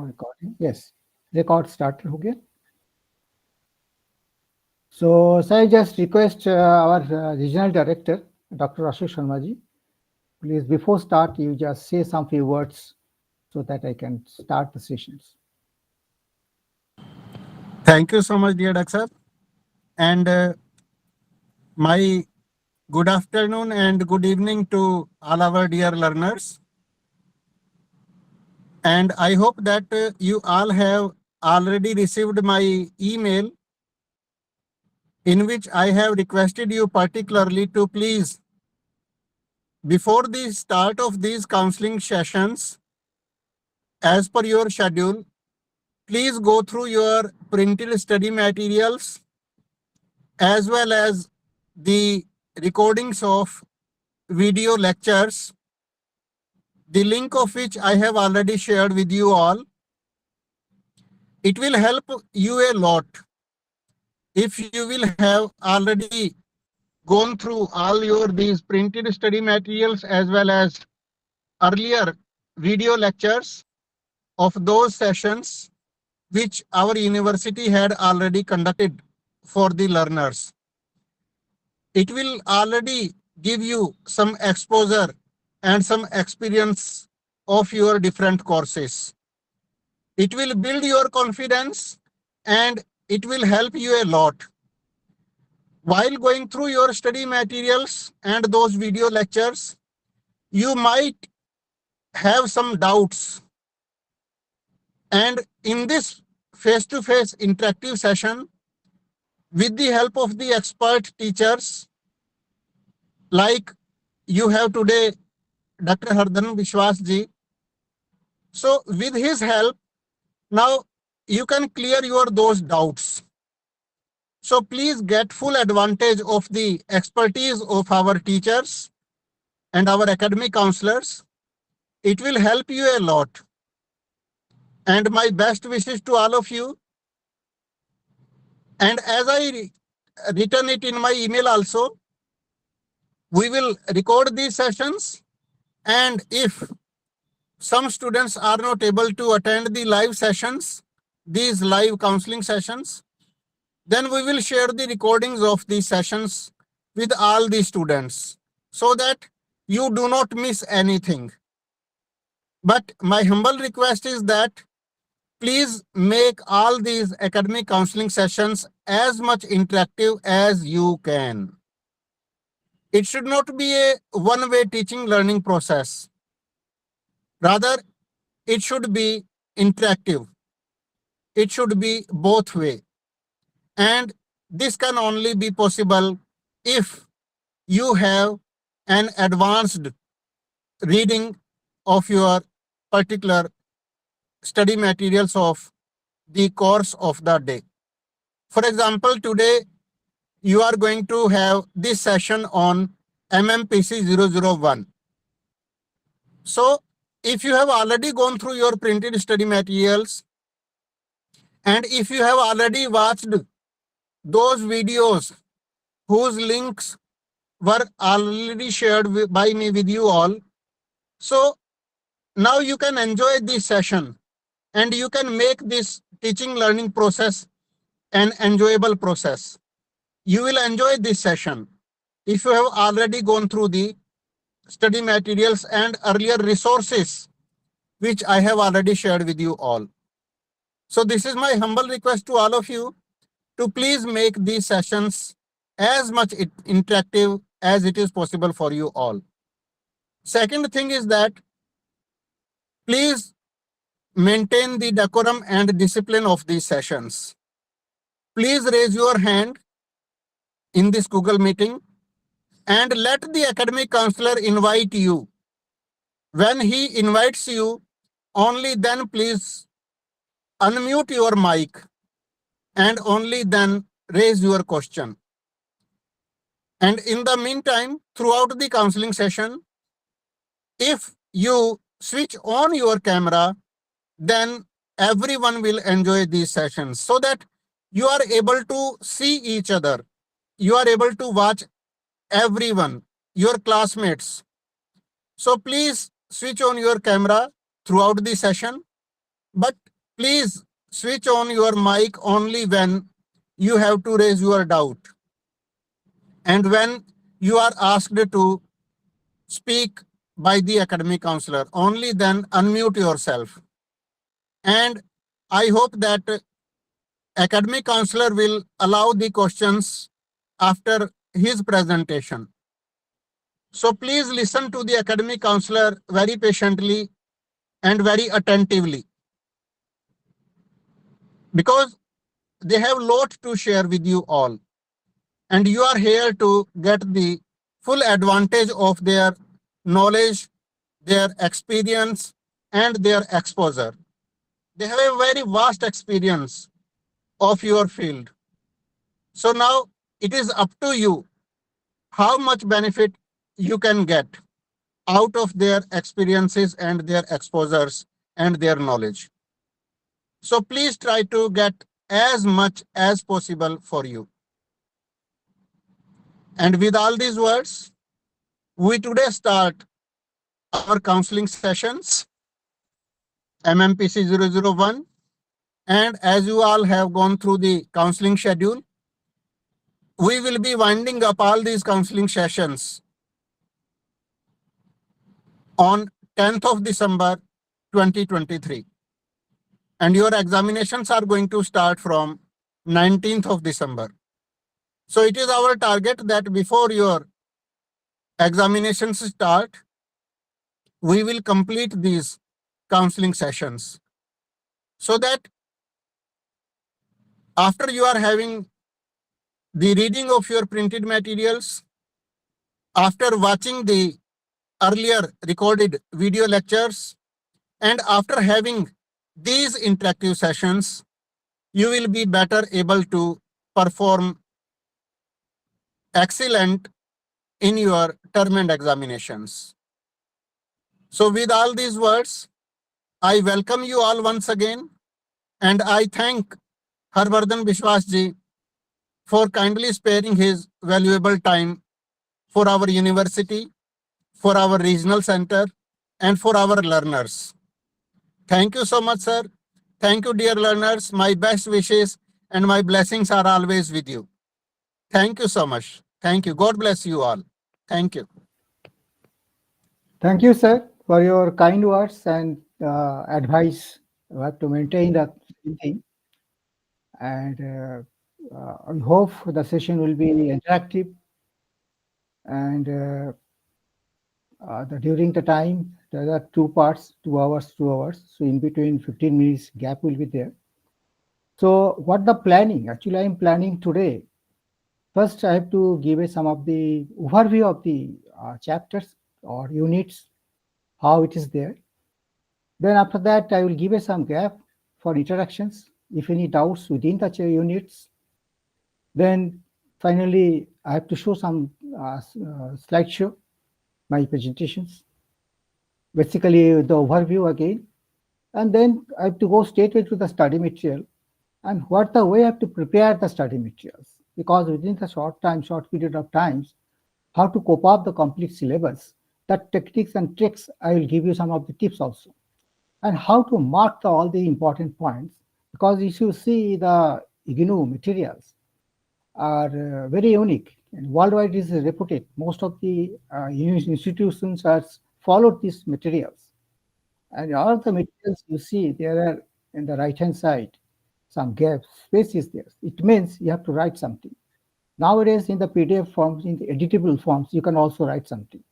recording. Yes, record started. Okay. So, I just request our regional director, Dr. Ashish Sharma ji, please before start, you just say some few words so that I can start the sessions. Thank you so much, dear Daksar. And my good afternoon and good evening to all our dear learners. And I hope that you all have already received my email in which I have requested you particularly to please, before the start of these counseling sessions, as per your schedule, please go through your printed study materials as well as the recordings of video lectures, the link of which I have already shared with you all. It will help you a lot if you will have already gone through all your these printed study materials as well as earlier video lectures of those sessions which our university had already conducted for the learners. It will already give you some exposure and some experience of your different courses. It will build your confidence and it will help you a lot. While going through your study materials and those video lectures, you might have some doubts. And in this face-to-face interactive session, with the help of the expert teachers, like you have today Dr. Hardhan Vishwas ji, so with his help, now you can clear your those doubts. So please get full advantage of the expertise of our teachers and our academic counselors. It will help you a lot. And my best wishes to all of you. And as I written it in my email also, we will record these sessions. And if some students are not able to attend the live sessions, these live counseling sessions, then we will share the recordings of these sessions with all the students so that you do not miss anything. But my humble request is that please make all these academic counseling sessions as much interactive as you can. It should not be a one-way teaching learning process. Rather, it should be interactive. It should be both way. And this can only be possible if you have an advanced reading of your particular study materials of the course of the day. For example, today you are going to have this session on MMPC-001. So if you have already gone through your printed study materials and if you have already watched those videos whose links were already shared by me with you all, so now you can enjoy this session and you can make this teaching learning process an enjoyable process. You will enjoy this session if you have already gone through the study materials and earlier resources which I have already shared with you all. So this is my humble request to all of you to please make these sessions as much interactive as it is possible for you all. Second thing is that please maintain the decorum and discipline of these sessions. Please raise your hand in this Google meeting and let the academic counselor invite you. When he invites you, only then please unmute your mic and only then raise your question. And in the meantime, throughout the counseling session, if you switch on your camera, then everyone will enjoy these sessions so that you are able to see each other. You are able to watch everyone, your classmates. So please switch on your camera throughout the session. But Please switch on your mic only when you have to raise your doubt. And when you are asked to speak by the academic counselor, only then unmute yourself. And I hope that academic counselor will allow the questions after his presentation. So please listen to the academic counselor very patiently and very attentively, because they have a lot to share with you all. And you are here to get the full advantage of their knowledge, their experience, and their exposure. They have a very vast experience of your field. So now it is up to you how much benefit you can get out of their experiences and their exposures and their knowledge. So please try to get as much as possible for you. And with all these words, we today start our counseling sessions, MMPC-001. And as you all have gone through the counseling schedule, we will be winding up all these counseling sessions on 10th of December 2023. And your examinations are going to start from 19th of December. So it is our target that before your examinations start, we will complete these counseling sessions, so that after you are having the reading of your printed materials, after watching the earlier recorded video lectures, and after having these interactive sessions, you will be better able to perform excellent in your term and examinations. So with all these words, I welcome you all once again, and I thank Harvardhan Bishwas ji for kindly sparing his valuable time for our university, for our regional center, and for our learners. Thank you so much, sir. Thank you, dear learners. My best wishes and my blessings are always with you. Thank you so much. Thank you. God bless you all. Thank you. Thank you, sir, for your kind words and advice. We have to maintain that same thing. And I hope the session will be interactive. And during the time, there are two parts, 2 hours, 2 hours. So in between, 15 minutes gap will be there. So what the planning? Actually, I am planning today. First, I have to give some of the overview of the chapters or units, how it is there. Then after that, I will give some gap for interactions, if any doubts within the units. Then finally, I have to show some slideshow, my presentations. Basically, the overview again. And then I have to go straight into the study material and what the way I have to prepare the study materials. Because within the short period of times, how to cope up the complete syllabus, that techniques and tricks, I will give you some of the tips also. And how to mark all the important points, because if you see the IGNOU materials are very unique and worldwide is reputed. Most of the institutions have followed these materials. And all the materials you see, there are in the right-hand side, some gaps, spaces there. It means you have to write something. Nowadays, in the PDF forms, in the editable forms, you can also write something.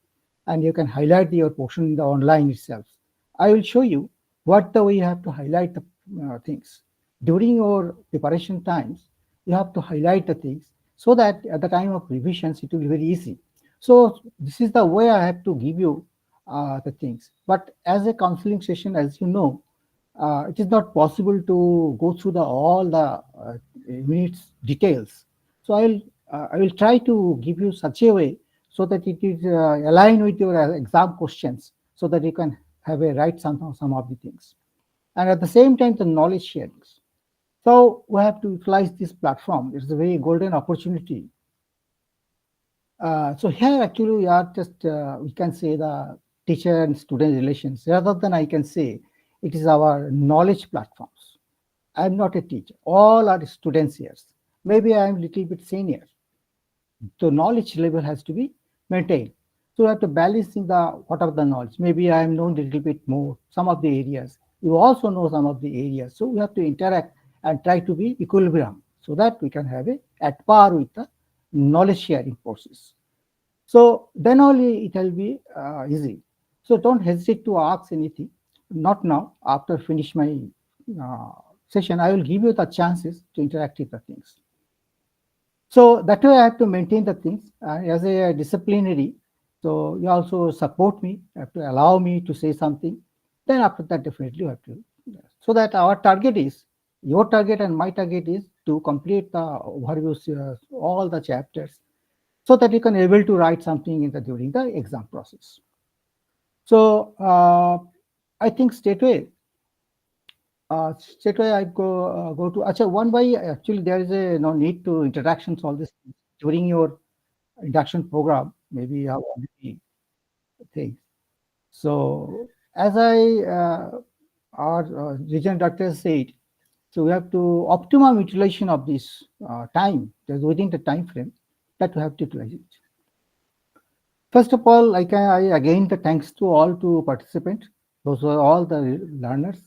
And you can highlight your portion in the online itself. I will show you what the way you have to highlight the things. During your preparation times, you have to highlight the things so that at the time of revisions, it will be very easy. So this is the way I have to give you the things. But as a counseling session, as you know, it is not possible to go through all the units details. So I will try to give you such a way so that it is aligned with your exam questions, so that you can have a right some of the things. And at the same time, the knowledge sharings. So we have to utilize this platform. It's a very golden opportunity. So here actually we are just, we can say the teacher and student relations, rather than I can say it is our knowledge platforms. I'm not a teacher. All are students here. Maybe I'm little bit senior. The knowledge level has to be maintained. So you have to balancing the what are the knowledge. Maybe I am known a little bit more, some of the areas. You also know some of the areas. So we have to interact and try to be equilibrium so that we can have a at par with the knowledge sharing process. So then only it will be easy. So don't hesitate to ask anything. Not now. After finish my uh, session, I will give you the chances to interact with the things. So that way I have to maintain the things as a disciplinary. So you also support me, have to allow me to say something. Then after that, definitely you have to. So that our target is, your target and my target is to complete the overviews, all the chapters, so that you can able to write something in the during the exam process. So I think straightway I go to Acha one by actually there is a no need to introductions all this during your induction program. Maybe you have already things. So as our regional doctor said, so we have to optimum utilization of this time. Just within the time frame that we have to utilize it. First of all, I again the thanks to all to participants. Those were all the learners.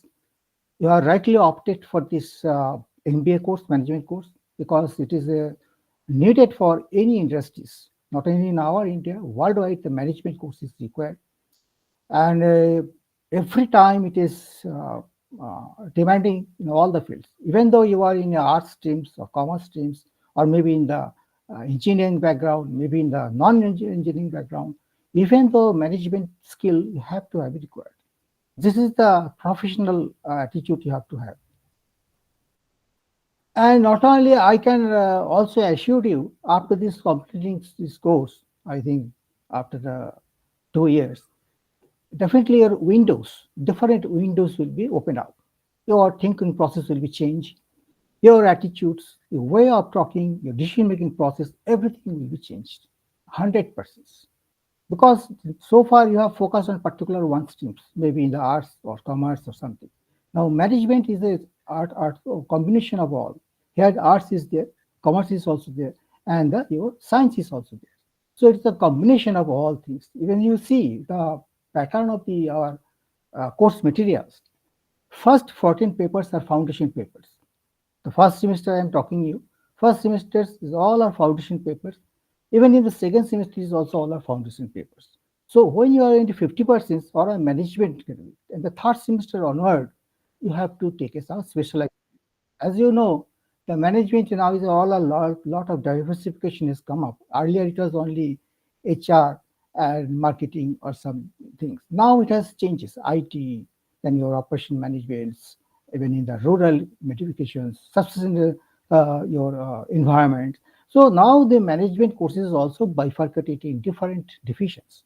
You are rightly opted for this MBA course, management course, because it is needed for any industries, not only in our India, worldwide the management course is required. And every time it is demanding in all the fields, even though you are in art streams or commerce streams, or maybe in the engineering background, maybe in the non-engineering background, even though management skill you have to have it required. This is the professional attitude you have to have. And not only I can also assure you after this completing this course, I think after the 2 years, definitely your windows, different windows will be opened up. Your thinking process will be changed. Your attitudes, your way of talking, your decision making process, everything will be changed. 100%. Because so far you have focused on particular one streams, maybe in the arts or commerce or something. Now management is a art combination of all. Here arts is there, commerce is also there, and your science is also there. So it's a combination of all things. Even you see the pattern of the our course materials. First 14 papers are foundation papers. The first semester I am talking you. First semesters is all our foundation papers. Even in the second semester is also all our foundation papers. So when you are into 50% or a management category, and the third semester onward, you have to take a some specialized. As you know, the management now is all a lot of diversification has come up. Earlier it was only HR and marketing or some things. Now it has changes, IT, then your operation managements, even in the rural modifications, subsistence, your environment. So now the management courses also bifurcated in different divisions.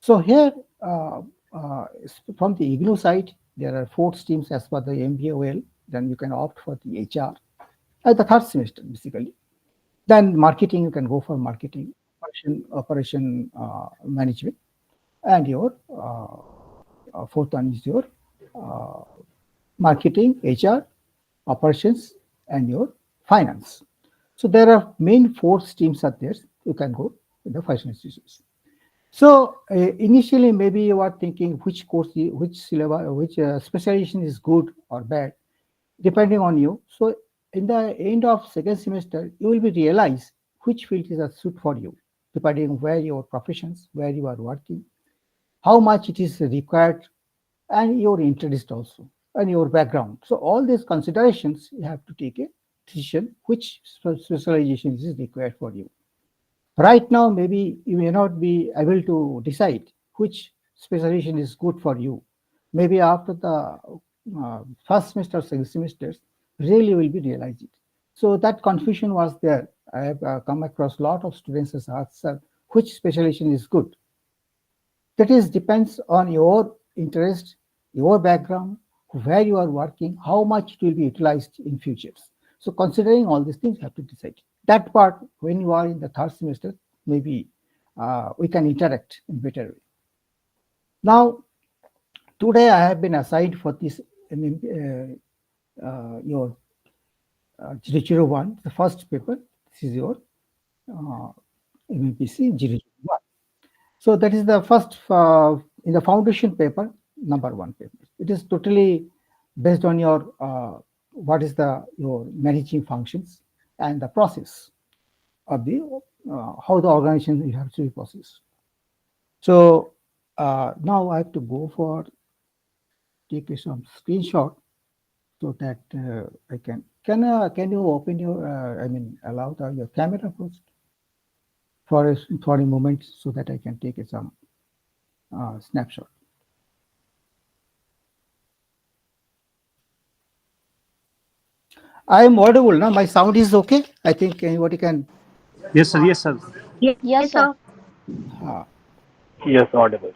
So here, from the IGNOU side, there are 4 streams as per the MBAOL. Then you can opt for the HR at the third semester, basically. Then marketing, you can go for marketing, operation management, and your fourth one is your uh, marketing, HR, operations, and your finance. So there are main 4 streams are there. You can go in the financial institutions. So initially, maybe you are thinking which course, which syllabus, which specialization is good or bad, depending on you. So in the end of second semester, you will be realize which field is a suit for you, depending on where your professions, where you are working, how much it is required, and your interest also, and your background. So all these considerations, you have to take a decision which specialization is required for you. Right now, maybe you may not be able to decide which specialization is good for you. Maybe after the first semester, second semesters, really will be realized it. So that confusion was there. I have come across a lot of students as asked, "Sir, which specialization is good?" That is depends on your interest, your background, where you are working, how much it will be utilized in futures. So considering all these things, you have to decide. That part, when you are in the third semester, maybe we can interact in better way. Now, today I have been assigned for this your 001, the first paper. This is your uh, MMPC 001. So that is the first in the foundation paper, number one paper. It is totally based on your what is the your managing functions and the process of the how the organization you have to be processed. So now I have to go for take some screenshot so that I can you open your I mean allow your camera first for a moment so that I can take some snapshot. I am audible now. My sound is okay. I think anybody can. Yes, sir. Yes, sir. Yes, sir. Uh, Yes, audible.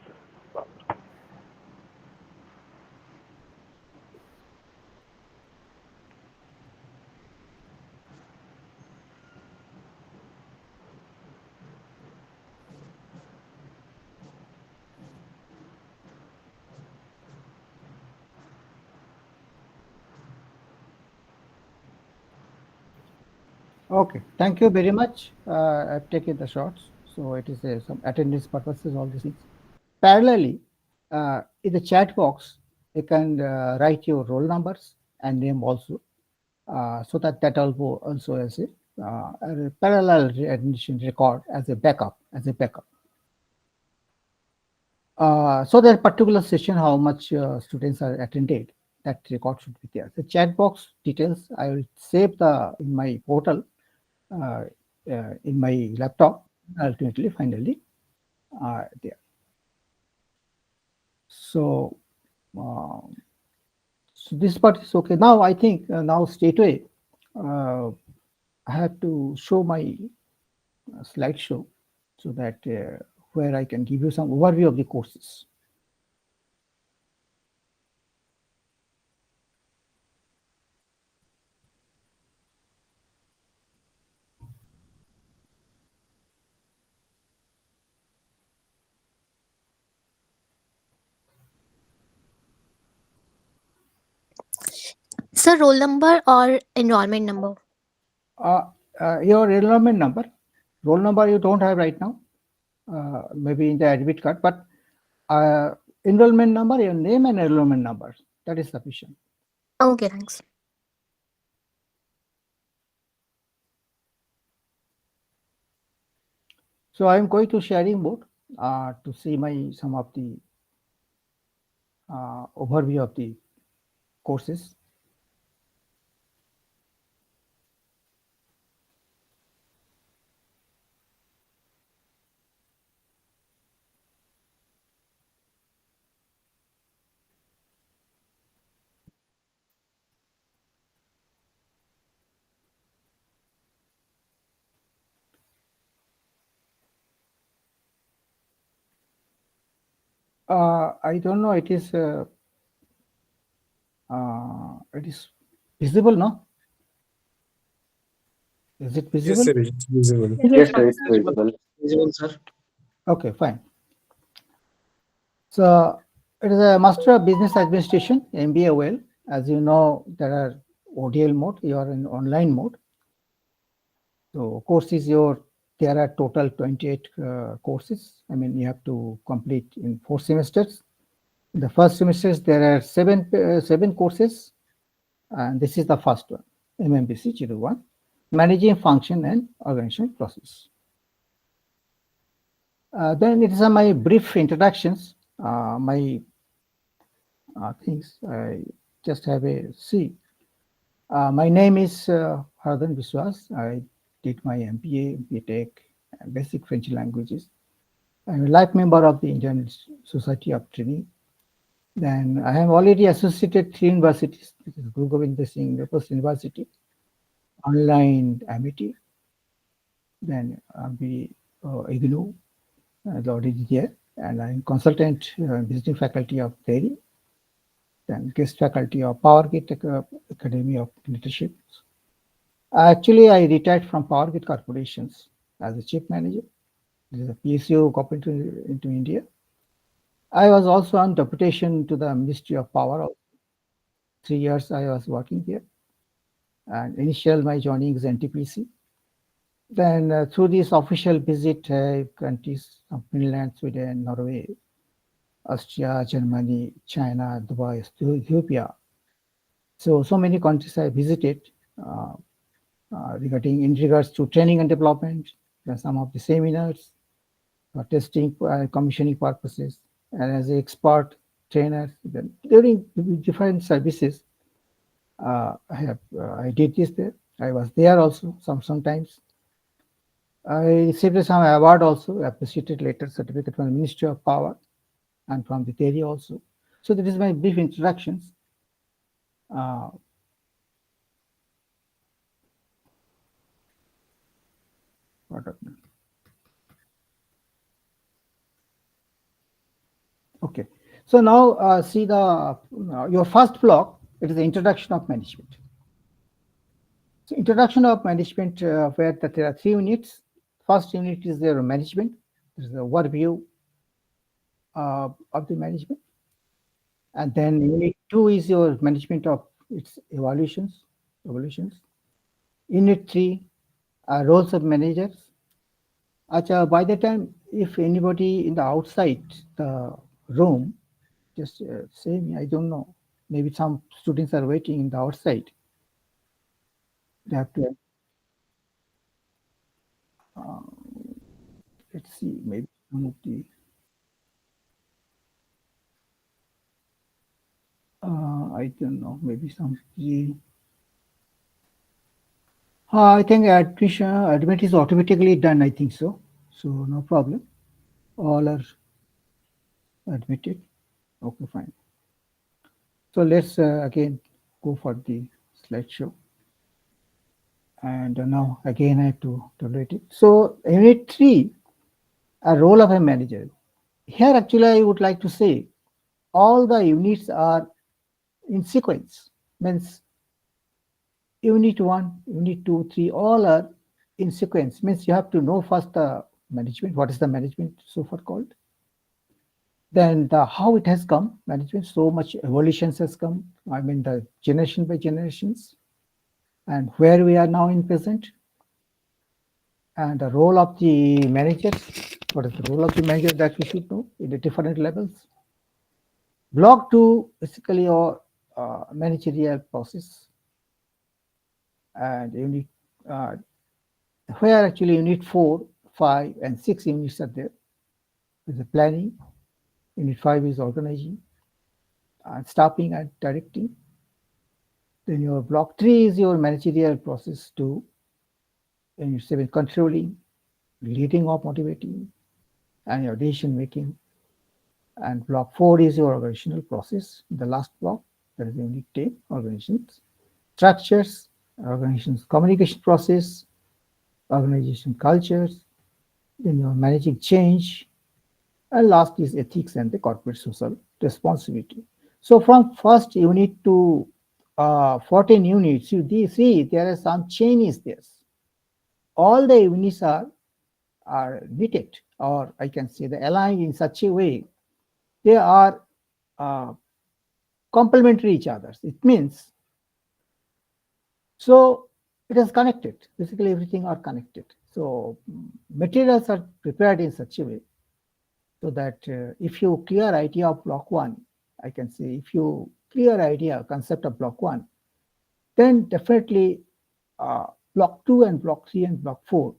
okay. Thank you very much. I've taken the shots. So it is some attendance purposes, all these things. Parallelly, in the chat box, you can write your roll numbers and name also, so that also as a parallel admission record as a backup, so that particular session, how much students are attended, that record should be there. The chat box details, I will save in my portal, uh, in my laptop, ultimately, finally, there. So, uh, so this part is okay. Now, I think now straightway, uh, I have to show my slideshow so that where I can give you some overview of the courses. Sir, roll number or enrollment number? Your enrollment number, roll number you don't have right now, maybe in the admit card, but enrollment number, your name and enrollment number, that is sufficient. Okay, thanks. So I am going to sharing mode to see some of the overview of the courses. I don't know, it is visible, no? Is it Yes, visible? sir. It's visible. Yes, sir, it's visible. Visible, sir. Okay, fine. So it is a Master of Business Administration, MBAOL. As you know, there are ODL mode, you are in online mode. So courses there are total 28 courses. I mean, you have to complete in 4 semesters. In the first semesters, there are seven courses, and this is the first one, MMPC-001, Managing Function and Organizational Process. Then it is my brief introductions, my things. I just have a see. My name is Hardhan Biswas. I did my MBA, BTech, and basic French languages. I'm a life member of the Indian Society of Training. Then I have already associated 3 universities, which is Guru Gobind Singh University, online Amity, then the IGNU, already there, and I'm consultant visiting faculty of Delhi, then guest faculty of PowerGate Academy of Leadership. Actually, I retired from PowerGate Corporations as a chief manager. This is a PSU got into India. I was also on deputation to the Ministry of Power. 3 years I was working there. And initial my joining is NTPC. Then through this official visit, countries of Finland, Sweden, Norway, Austria, Germany, China, Dubai, Ethiopia. So many countries I visited uh, regarding in regards to training and development, some of the seminars for testing, commissioning purposes, and as an expert trainer. Then during different services, I did this there. I was there also sometimes. I received some award also, appreciated later certificate from the Ministry of Power and from the theory also. So that is my brief introductions. Uh, okay, so now see the your first block. It is the introduction of management. So introduction of management, where there are 3 units. First unit is their management. This is the overview of the management. And then unit 2 is your management of its evolutions. Unit 3 are roles of managers. By the time, if anybody in the outside the room, just say me, I don't know. Maybe some students are waiting in the outside. They have to, let's see, maybe some of the, I don't know, maybe some of the, I think admit is automatically done, I think so. So no problem. All are admitted. Okay, fine. So let's again go for the slideshow. And now again I have to tolerate it. So unit 3, a role of a manager. Here actually I would like to say all the units are in sequence. Means unit 1, unit 2, 3, all are in sequence. Means you have to know first the management. What is the management so far called? Then how it has come, management, so much evolutions has come. I mean the generation by generations, and where we are now in present. And the role of the managers. What is the role of the manager that we should know in the different levels? Block 2, basically your managerial process. And unit, where actually unit 4, 5, and 6 units are there. There's the planning. Unit 5 is organizing, and stopping and directing. Then your block 3 is your managerial process 2. Unit 7, controlling, leading or motivating, and your decision making. And block 4 is your organizational process. The last block, that is unit 10, organizations, structures, organizations communication process, organization cultures, then you're managing change, and last is ethics and the corporate social responsibility. So from first unit to 14 units, you see there are some changes there. All the units are knitted, or I can say the aligned in such a way they are complementary each other. It means, so it is connected. Basically, everything are connected. So materials are prepared in such a way so that if you clear idea of block 1, I can say if you clear idea concept of block 1, then definitely block 2 and block 3 and block 4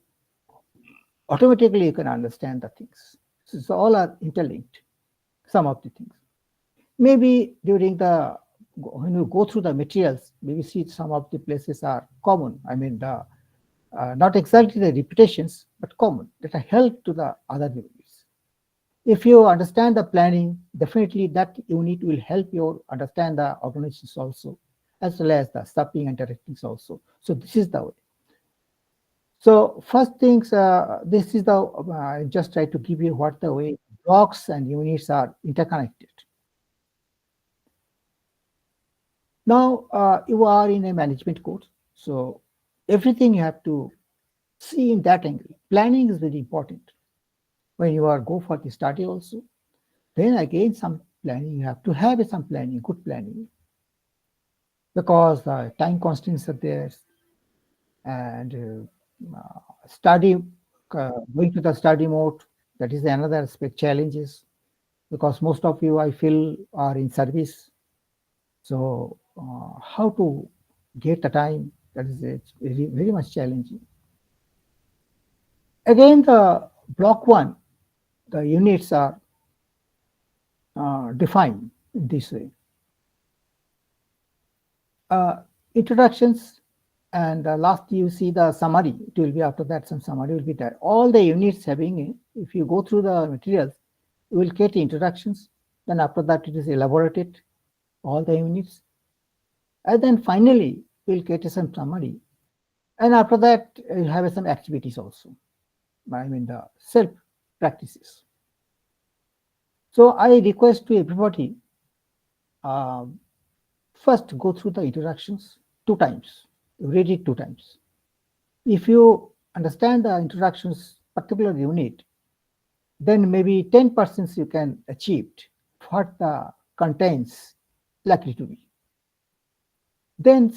automatically you can understand the things. So all are interlinked. Some of the things. Maybe during the when you go through the materials, maybe see some of the places are common. I mean, the not exactly the repetitions, but common that are help to the other units. If you understand the planning, definitely that unit will help you understand the organizations also, as well as the stopping and directing also. So this is the way. So first things, this is the I just try to give you what the way blocks and units are interconnected. Now you are in a management course, so everything you have to see in that angle. Planning is very important. When you are go for the study also, then again some planning, you have to have some planning, good planning. because the time constraints are there, and study going to the study mode, that is another aspect challenges, because most of you I feel are in service. So how to get the time, that is it's very much challenging. Again, the block one, the units are defined in this way. Introductions, and last you see the summary. It will be after that some summary will be there. All the units having, if you go through the materials, you will get introductions. Then after that it is elaborated, all the units. And then finally we'll get some summary. And after that you have some activities also. I mean the self practices. So I request to everybody, first go through the introductions 2 times. Read it 2 times. If you understand the introductions particular unit, then maybe 10% you can achieve what the contents likely to be. Then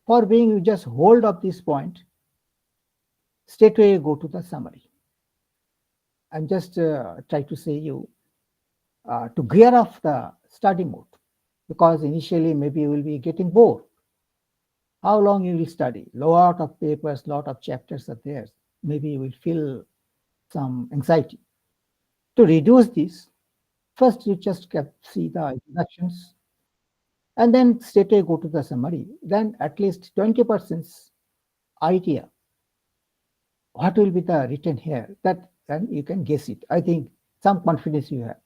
for being, you just hold up this point, straight away go to the summary. I'm just try to say you to gear off the study mode, because initially maybe you will be getting bored. How long you will study? Lot of papers, lot of chapters are there. Maybe you will feel some anxiety. To reduce this, first you just see the introductions, and then straight away go to the summary. Then at least 20% idea what will be the written here, that then you can guess it. I think some confidence you have.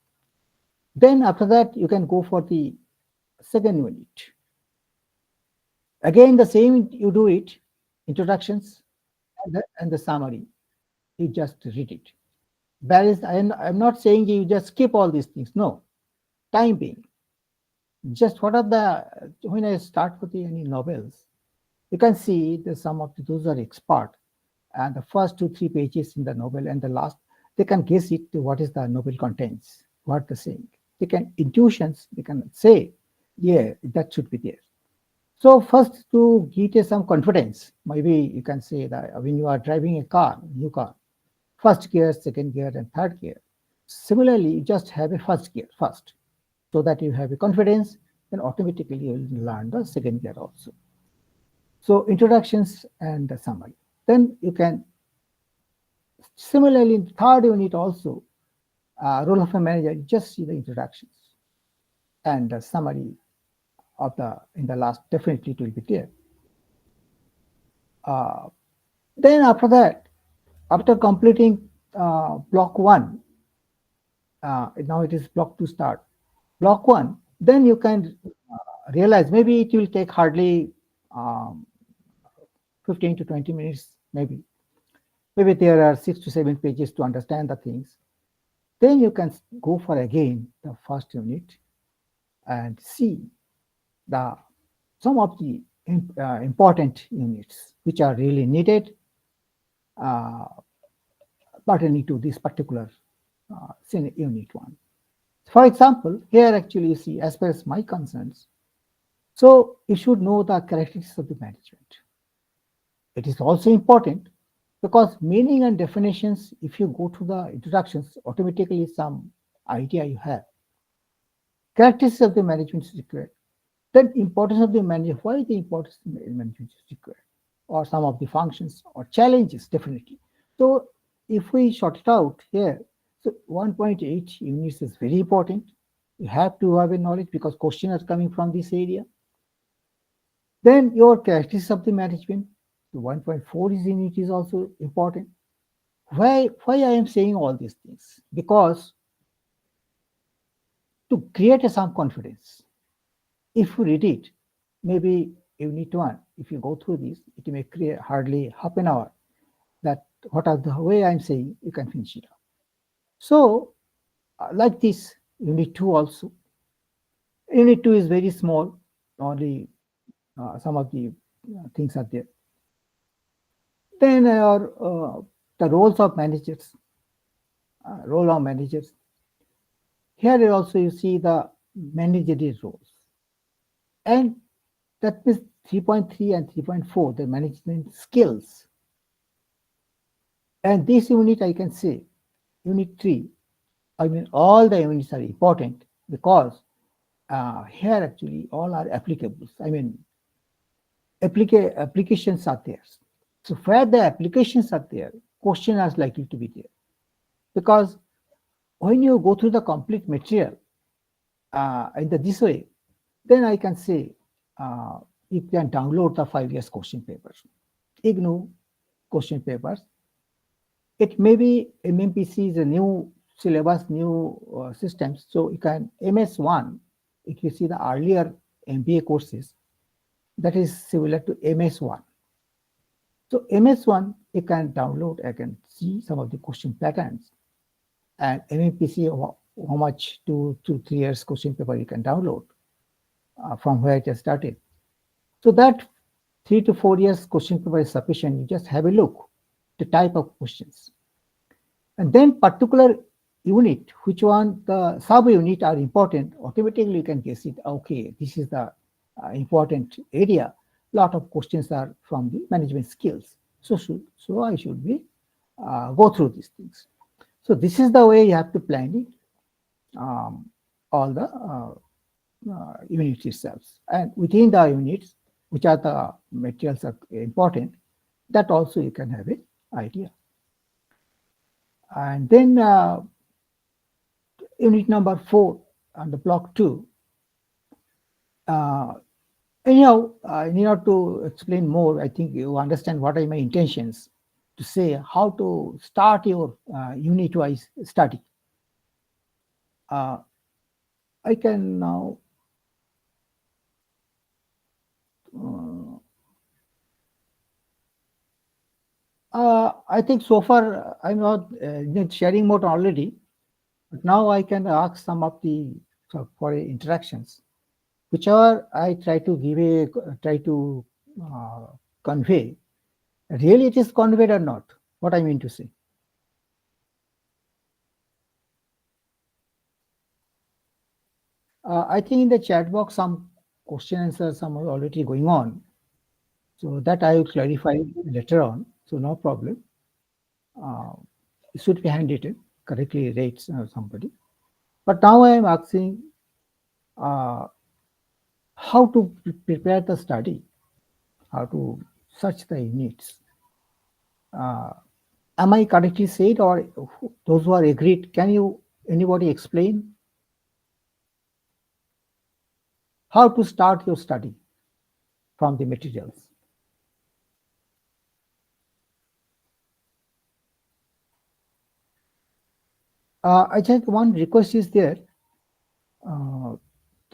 Then after that you can go for the second unit. Again the same you do it, introductions and the summary. You just read it. Whereas I'm not saying you just skip all these things. No, time being. Just what are the, when I start with any novels, you can see that some of those are expert, and the first 2-3 pages in the novel and the last, they can guess it to what is the novel contains, what the saying. They can intuitions, they can say, yeah, that should be there. So first to get some confidence, maybe you can say that when you are driving a car, new car, first gear, second gear, and third gear. Similarly, you just have a first gear first, so that you have a confidence, then automatically you will learn the second gear also. So introductions and the summary. Then you can, similarly in the third unit also, role of a manager, you just see the introductions and the summary of the, in the last, definitely it will be there. Then after that, after completing block one, now it is block two start. Block one, then you can realize maybe it will take hardly 15 to 20 minutes, maybe. Maybe there are 6 to 7 pages to understand the things. Then you can go for again the first unit and see the some of the important units which are really needed pertaining to this particular unit one. For example, here actually you see, as far as my concerns, so you should know the characteristics of the management. It is also important because meaning and definitions, if you go to the introductions, automatically some idea you have. Characteristics of the management is required. Then importance of the manager, why the importance of the management is required, or some of the functions or challenges, definitely. So if we short it out here, so 1.8 units is very important. You have to have a knowledge because questions are coming from this area. Then your characteristics of the management, the 1.4 is unit is also important. Why I am saying all these things? Because to create some confidence, if you read it, maybe unit one, if you go through this, it may create hardly half an hour. That what are the way I'm saying, you can finish it up. So like this, unit two also. Unit two is very small, only some of the things are there. Then the roles of managers, role of managers. Here also you see the managerial roles. And That means 3.3 and 3.4, the management skills. And this unit, I can say, unit 3, I mean, all the units are important because here actually all are applicable. I mean, applications are there. So where the applications are there, question is likely to be there. Because when you go through the complete material this way, then I can say you can download the 5 years question papers, IGNOU question papers. It may be MMPC is a new syllabus, new systems. So you can MS1, if you see the earlier MBA courses, that is similar to MS1. So MS1, you can download, I can see some of the question patterns. And MMPC, how much 2 to 3 years question paper you can download from where it has started. So that 3 to 4 years question paper is sufficient. You just have a look, the type of questions. And then particular unit, which one the sub-unit are important, automatically you can guess it. Okay, this is the important area. Lot of questions are from the management skills. So I should be go through these things. So this is the way you have to plan it, all the units itself. And within the units, which are the materials are important, that also you can have an idea. And then unit number 4 on the block 2. Anyhow, I need not to explain more. I think you understand what are my intentions to say how to start your unit-wise study. I can now I think so far I'm not in sharing mode already, but now I can ask some of the for interactions, whichever I try to convey. Really, it is conveyed or not? What I mean to say. I think in the chat box some question answers some are already going on, so that I will clarify later on. So no problem. It should be handwritten correctly rates somebody. But now I am asking how to prepare the study, how to search the units. Am I correctly said, or those who are agreed, can anybody explain how to start your study from the materials? I think one request is there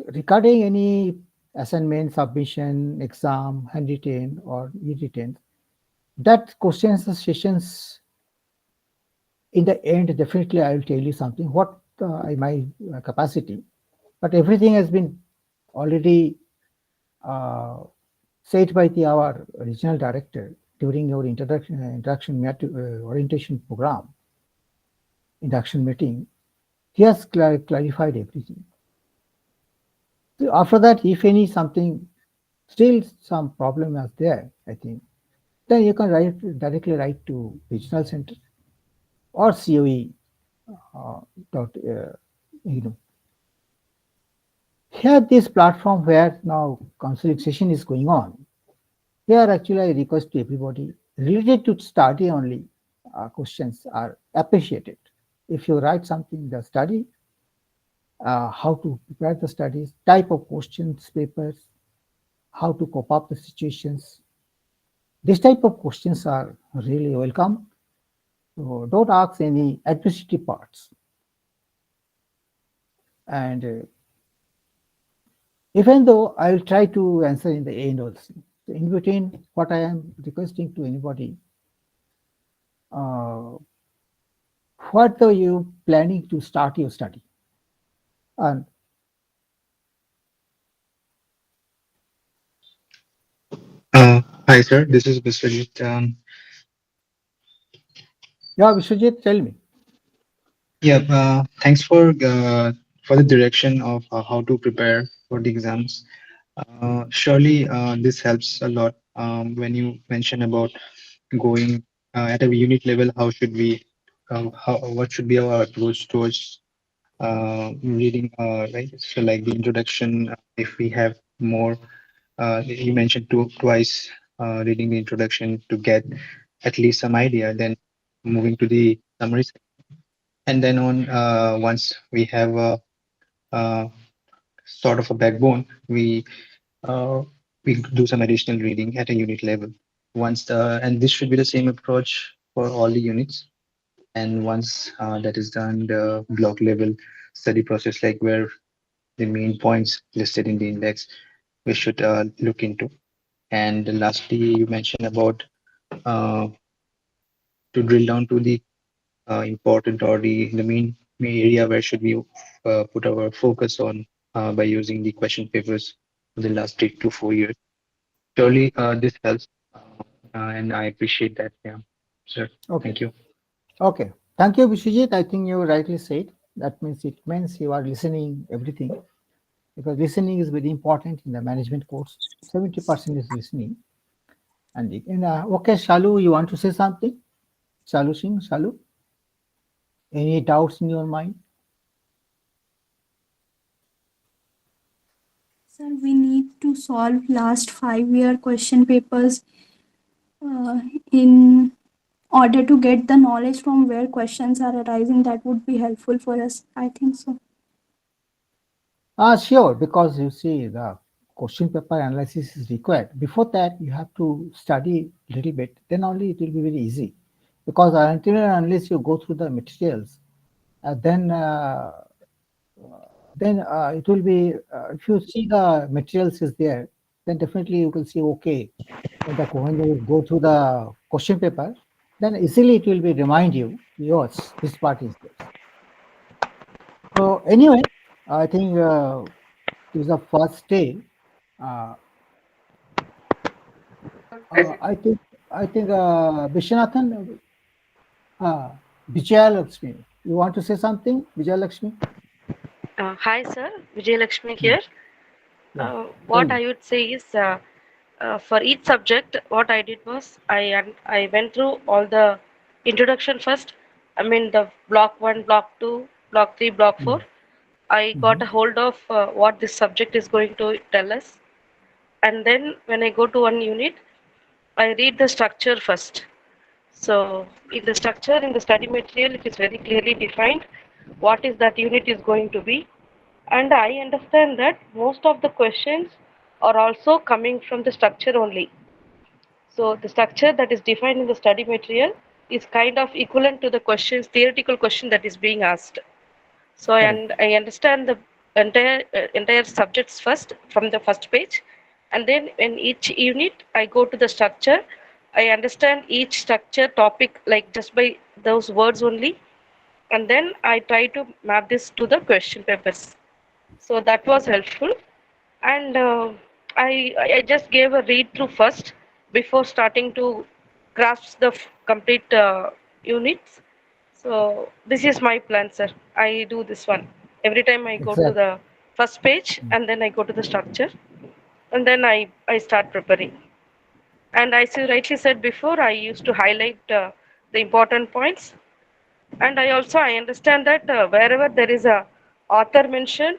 regarding any assignment, submission, exam, handwritten or e-written. That questions sessions in the end, definitely I will tell you something what my capacity, but everything has been already said by our regional director during our orientation program, induction meeting. He has clarified everything. So after that, if any something, still some problem is there, I think, then you can directly write to regional center or COE. Here, this platform where now counseling session is going on, here actually I request to everybody related to study only questions are appreciated. If you write something, the study, how to prepare the studies, type of questions, papers, how to cope up the situations. This type of questions are really welcome. So don't ask any administrative parts. And even though I will try to answer in the end also. So in between, what I am requesting to anybody, what are you planning to start your study? And Hi, sir. This is Biswajit. yeah, Vishwajit, tell me. Thanks for the direction of how to prepare for the exams. Surely, this helps a lot. When you mention about going at a unit level, how should we, what should be our approach towards reading, right? So, like the introduction, if we have more, you mentioned twice reading the introduction to get at least some idea, then moving to the summary, and then on once we have a sort of a backbone, uh, we do some additional reading at a unit level. Once the and this should be the same approach for all the units. And once that is done, the block level study process, like where the main points listed in the index, we should look into. And lastly, you mentioned about uh, to drill down to the important or the main area where should we put our focus on by using the question papers for the last 3 to 4 years. Surely this helps, and I appreciate that. Yeah, sir. Okay. Thank you. Okay. Thank you, Vishijit. I think you rightly said. That means it means you are listening everything, because listening is very important in the management course. 70% is listening. And okay, Shalu, you want to say something? Shalu Singh, Shalu? Any doubts in your mind? Sir, we need to solve last 5-year question papers uh, in order to get the knowledge from where questions are arising. That would be helpful for us. I think so. Sure, because you see the question paper analysis is required. Before that, you have to study a little bit. Then only it will be very easy. Because until and unless you go through the materials, then it will be, if you see the materials is there, then definitely you will see, okay, when you go through the question paper, then easily it will be remind you, yes, this part is this. So anyway, I think this is the first day. Uh, I think Vishwanathan, uh, Vijaya Lakshmi, you want to say something, Vijaya Lakshmi? Hi, sir. Vijay Lakshmi Hmm. here. Yeah, tell What me. I would say is, for each subject, what I did was I went through all the introduction first. I mean the block one, block two, block three, block four. I got Mm-hmm. a hold of what this subject is going to tell us, and then when I go to one unit, I read the structure first. So in the structure, in the study material, it is very clearly defined what is that unit is going to be. And I understand that most of the questions are also coming from the structure only. So the structure that is defined in the study material is kind of equivalent to the questions, theoretical question that is being asked. So Correct. I understand the entire subjects first from the first page, and then in each unit I go to the structure. I understand each structure topic like just by those words only, and then I try to map this to the question papers. So that was helpful, and I just gave a read through first before starting to grasp the complete units. So this is my plan, sir. I do this one every time I go to Exactly. the first page, and then I go to the structure, and then I start preparing. And as you rightly said before, I used to highlight the important points, and I understand that wherever there is a author mentioned,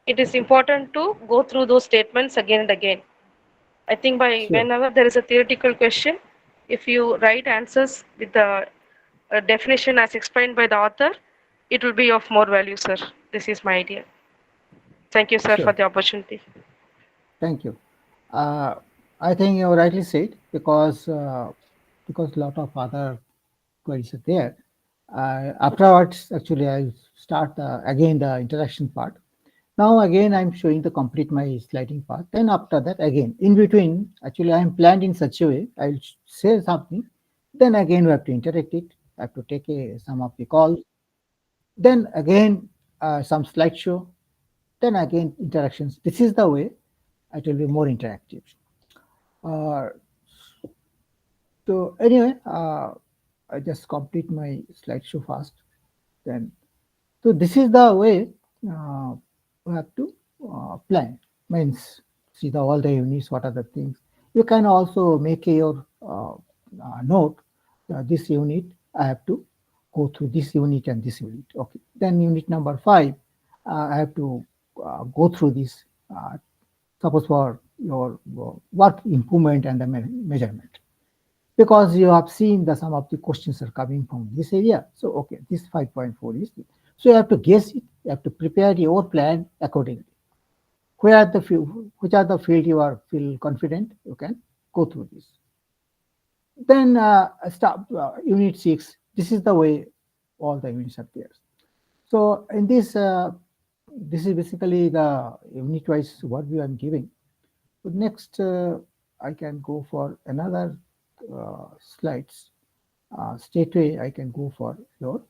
it is important to go through those statements again and again. I think by Sure. whenever there is a theoretical question, if you write answers with the definition as explained by the author, it will be of more value, sir. This is my idea. Thank you, sir, for Sure. the opportunity. Thank you. Uh, I think you rightly said, because a lot of other queries are there. Afterwards, actually, I'll start again the interaction part. Now again, I'm showing the complete my sliding part. Then after that, again in between, actually, I'm planned in such a way. I'll say something. Then again, we have to interact it. I have to take some of the calls. Then again, some slideshow. Then again, interactions. This is the way it will be more interactive. Uh, so anyway, I just complete my slideshow fast. Then, so this is the way we have to plan. Means see all the units, what are the things. You can also make your note, this unit, I have to go through this unit and this unit. Okay. Then unit number 5, I have to go through this, suppose for your work improvement and the measurement. Because you have seen the some of the questions are coming from this area. So, okay, this 5.4 is, so you have to guess it, you have to prepare your plan accordingly. Where are the few, which are the field you are feel confident, you can go through this. Then start unit 6. This is the way all the units appear. So in this, this is basically the unit-wise overview I'm giving. So next, I can go for another slides. Straightway, I can go for your.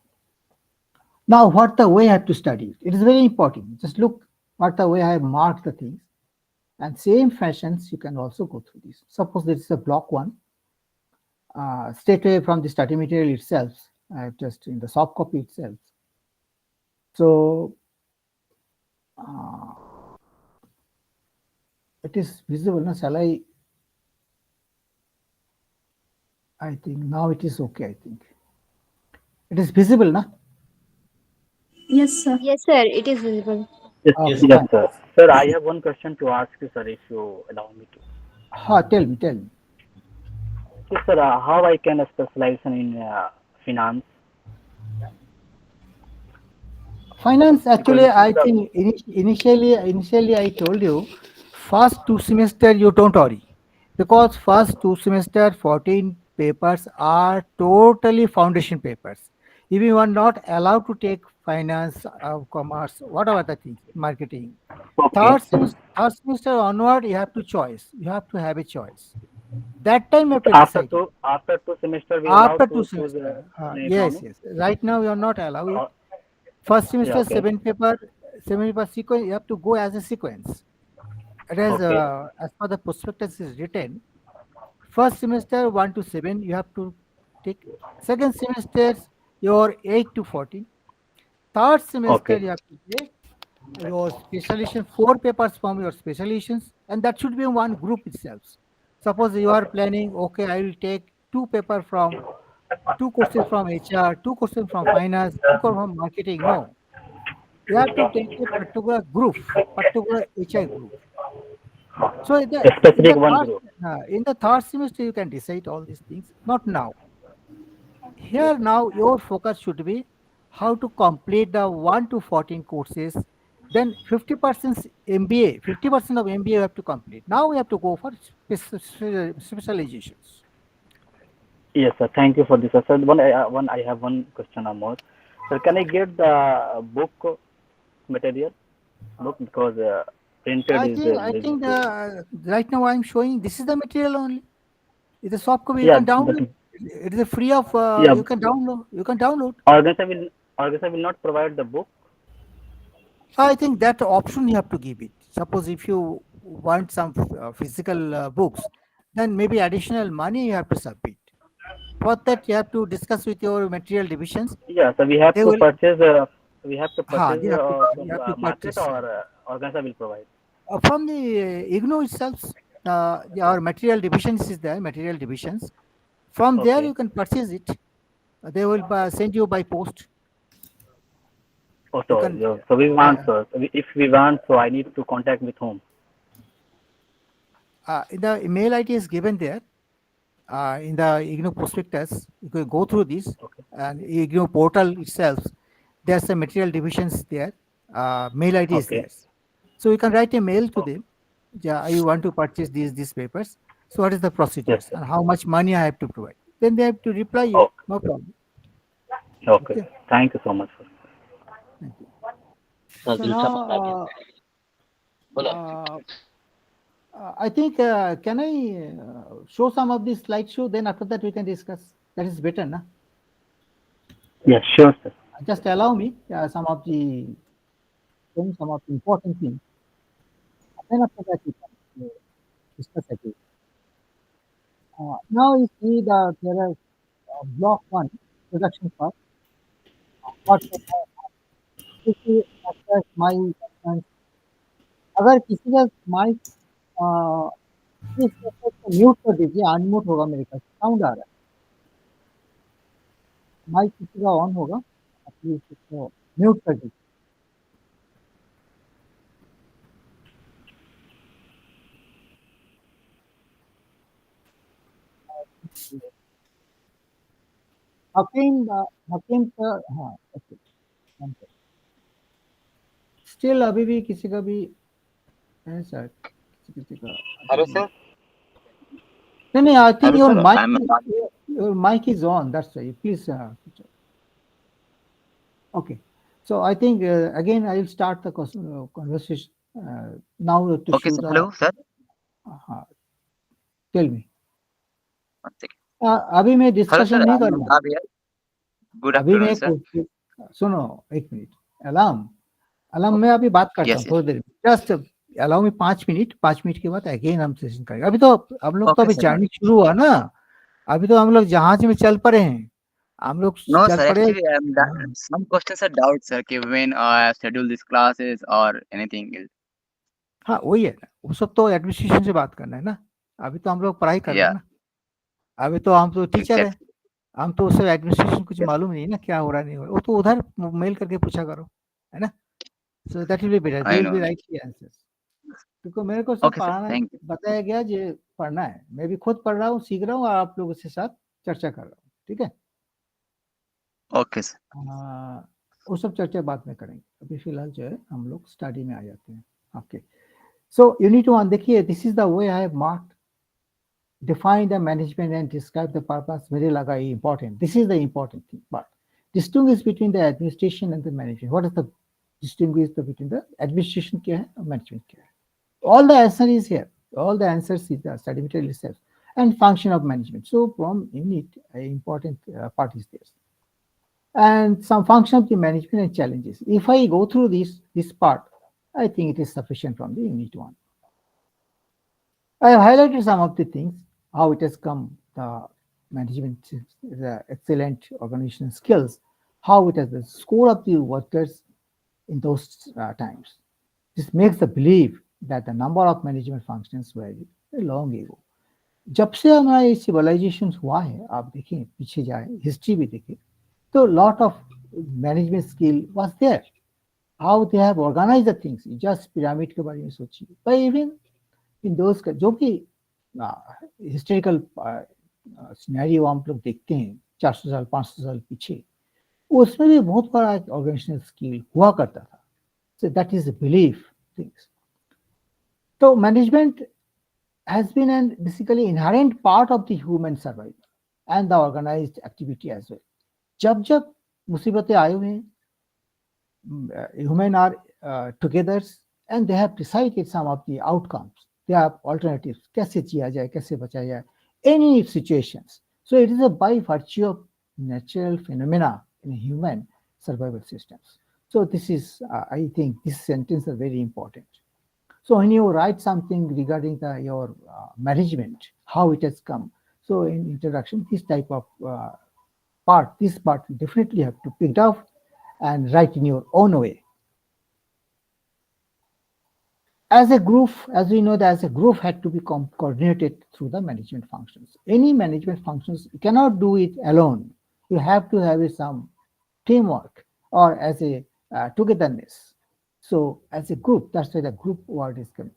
Now, what the way I have to study? It is very important. Just look what the way I have marked the things. And same fashions, you can also go through this. Suppose this is a block 1. Straight away from the study material itself, I have just in the soft copy itself. So it is visible, no? Shall I think now it is okay, I think. It is visible, no? Yes, sir. Yes, sir. It is visible. Yes, Okay, yes, fine. sir. Sir, I have one question to ask you, sir, if you allow me to. Tell me, tell me. Yes, sir, how I can specialize in finance? Finance, actually, Because I think initially I told you, first 2 semester you don't worry, because first 2 semester 14 papers are totally foundation papers. If you are not allowed to take finance, commerce, whatever the things, marketing. okay, Third semester onward, you have to choice. You have to have a choice. That time you have so to decide it. after two semester we allowed After 2 to choose semester, an yes, economy. yes. Right now you are not allowed it. Uh, First yeah, semester, okay, 7 paper sequence, you have to go as a sequence. It is, okay, as per the prospectus is written, first semester 1 to 7, you have to take. Second semester, your 8 to 14. Third semester, okay, you have to take your specialization, 4 papers from your specializations, and that should be in one group itself. Suppose you are planning, okay, I will take 2 paper from, 2 courses from HR, 2 courses from finance, 2 courses from marketing. No, you have to take a particular group, particular HI group. So a specific one group. in the third semester, you can decide all these things. Not now. Here now, your focus should be how to complete the 1 to 14 courses. Then 50% MBA, 50% of MBA you have to complete. Now we have to go for specializations. Yes, sir. Thank you for this, sir. Sir, I have one question or more. Sir, can I get the book material? Book because printed is I little think too. right now I'm showing this is the material only. It's a soft copy. You Yeah, can but download. It is a free of. yeah, You can download. You can download. organizer will not provide the book. I think that option you have to give it. Suppose if you want some physical books, then maybe additional money you have to submit. For that, you have to discuss with your material divisions. Yeah, so They will. we have to Ha, purchase you from have to market purchase or organizer will provide. from the IGNO itself. Our material divisions is there. Material divisions. From there, Okay. you can purchase it. They will send you by post. Oh, You so can. yeah, so we want if we want, so I need to contact with whom? The email ID is given there. In the IGNO prospectus, you can go through this, Okay. and IGNO portal itself, there's some material divisions there. Mail ID is Okay. there. So you can write a mail to them. Yeah, I want to purchase these papers. So what is the Yes, procedures sir. and how much money I have to provide? Then they have to reply you. Okay. No problem. Okay. Okay. Thank you so much, sir. Thank you. So now, I think, can I show some of this slideshow? Then after that we can discuss. That is better, na? Yeah, sure, sir. Just allow me some of the important things. Then after that we can discuss again. Now you see there are block 1 production part. What this is as my concerns. अगर किसी का mic please mute कर दीजिए, unmute होगा मेरे पास, sound आ रहा है, mic किसी का ऑन होगा, प्लीज इसको म्यूट कर दीजिए। हकीम का, हाँ ओके, स्टिल अभी भी किसी का भी है सर, किसी का Hello, sir. नहीं, I think Hello, your sir. mic is on, that's why, please okay. So I think again I will start the conversation now to Okay, show sir. the Hello, sir. tell me. One second. अभी मैं Hello, discussion sir. नहीं I'm कर रहा, Abhi. Good अभी afternoon, मैं sir. सुनो एक minute, अलाम मैं अभी बात करता Yes, हूँ yes. थोड़ी देर, जस्ट अलाउ में 5 मिनट के बाद अगेन हम सेशन करेंगे। अभी तो हम लोग तो Okay, अभी sir. जर्नी शुरू हुआ ना, अभी तो हम लोग जहाज में चल पड़े हैं, हम लोग No, चल sir. पड़े। Actually, हाँ some questions are doubts, sir. कि when I schedule these classes or anything else. हाँ, वही है ना, वो सब तो एडमिनिस्ट्रेशन से बात करना है ना, अभी तो हम लोग पढ़ाई कर रहे हैं Yeah, ना, अभी तो हम तो टीचर है, exactly. हम तो उससे एडमिनिस्ट्रेशन कुछ Yes. मालूम नहीं है ना, क्या हो रहा नहीं हो रहा, वो तो उधर मेल करके पूछा करो, है ना। So that will be better, they I will be know. Right the answers, क्योंकि मेरे को सब Okay, sir. पढ़ाना Thank you. बताया गया, जो पढ़ना है मैं भी खुद पढ़ रहा हूँ, सीख रहा हूँ, और आप लोगों के साथ चर्चा कर रहा हूँ, ठीक है। Okay, sir. वो सब चर्चा बाद में करेंगे, अभी फिलहाल जो है हम लोग स्टडी में आ जाते हैं। ओके, सो यूनिट 1 देखिए, this is the way I have marked, define the management and describe the purpose, very laga important. This is the important thing part. Distinguish between the administration and the management. What is the distinguish between the administration kya hai, management kya hai? All the answer is here. All the answers is the study material itself, and function of management. So from unit, important part is this, and some function of the management and challenges. If I go through this part, I think it is sufficient from the unit 1. I have highlighted some of the things, how it has come, the management, the excellent organizational skills, how it has the score of the workers in those times. This makes the belief that the number of management functions were very long ago. जब से हमारा ये civilisation हुआ है, आप देखें पीछे जाए, हिस्ट्री भी देखें, तो lot of management skill was there, how they have organize the things, just pyramid के बारे में सोचिए, पर इवन इन दोस्त का जो कि हिस्टोरिकल सिनेरियो हम लोग देखते हैं 400 साल 500 साल पीछे, उसमें भी बहुत बड़ा ऑर्गेनाइजेशनल स्किल हुआ करता था। So that is belief things. तो management has been an basically inherent part of the human survival and the organized activity as well. जब जब मुसीबतें आए हुए हैं, human are together and they have decided some of the outcomes. They have alternatives. कैसे जिया जाए, कैसे बचा जाए, any situations. So it is a by virtue of natural phenomena in human survival systems. So this is, I think, this sentence is very important. So when you write something regarding your management, how it has come. So in introduction, this type of this part definitely have to pick it up and write in your own way. As a group, as we know that as a group had to be coordinated through the management functions. Any management functions, you cannot do it alone. You have to have some teamwork or as a togetherness. So as a group, that's why the group word is coming.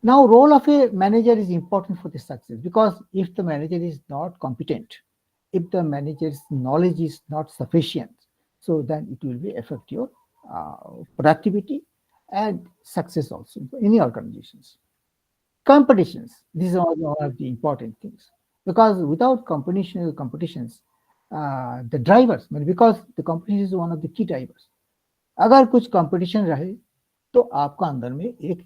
Now, role of a manager is important for the success, because if the manager is not competent, if the manager's knowledge is not sufficient, so then it will be affect your productivity and success also in any organizations. Competitions, these are one of the important things, because without competitions, the drivers, because the competition is one of the key drivers. अगर कुछ competition रहे तो आपका अंदर में एक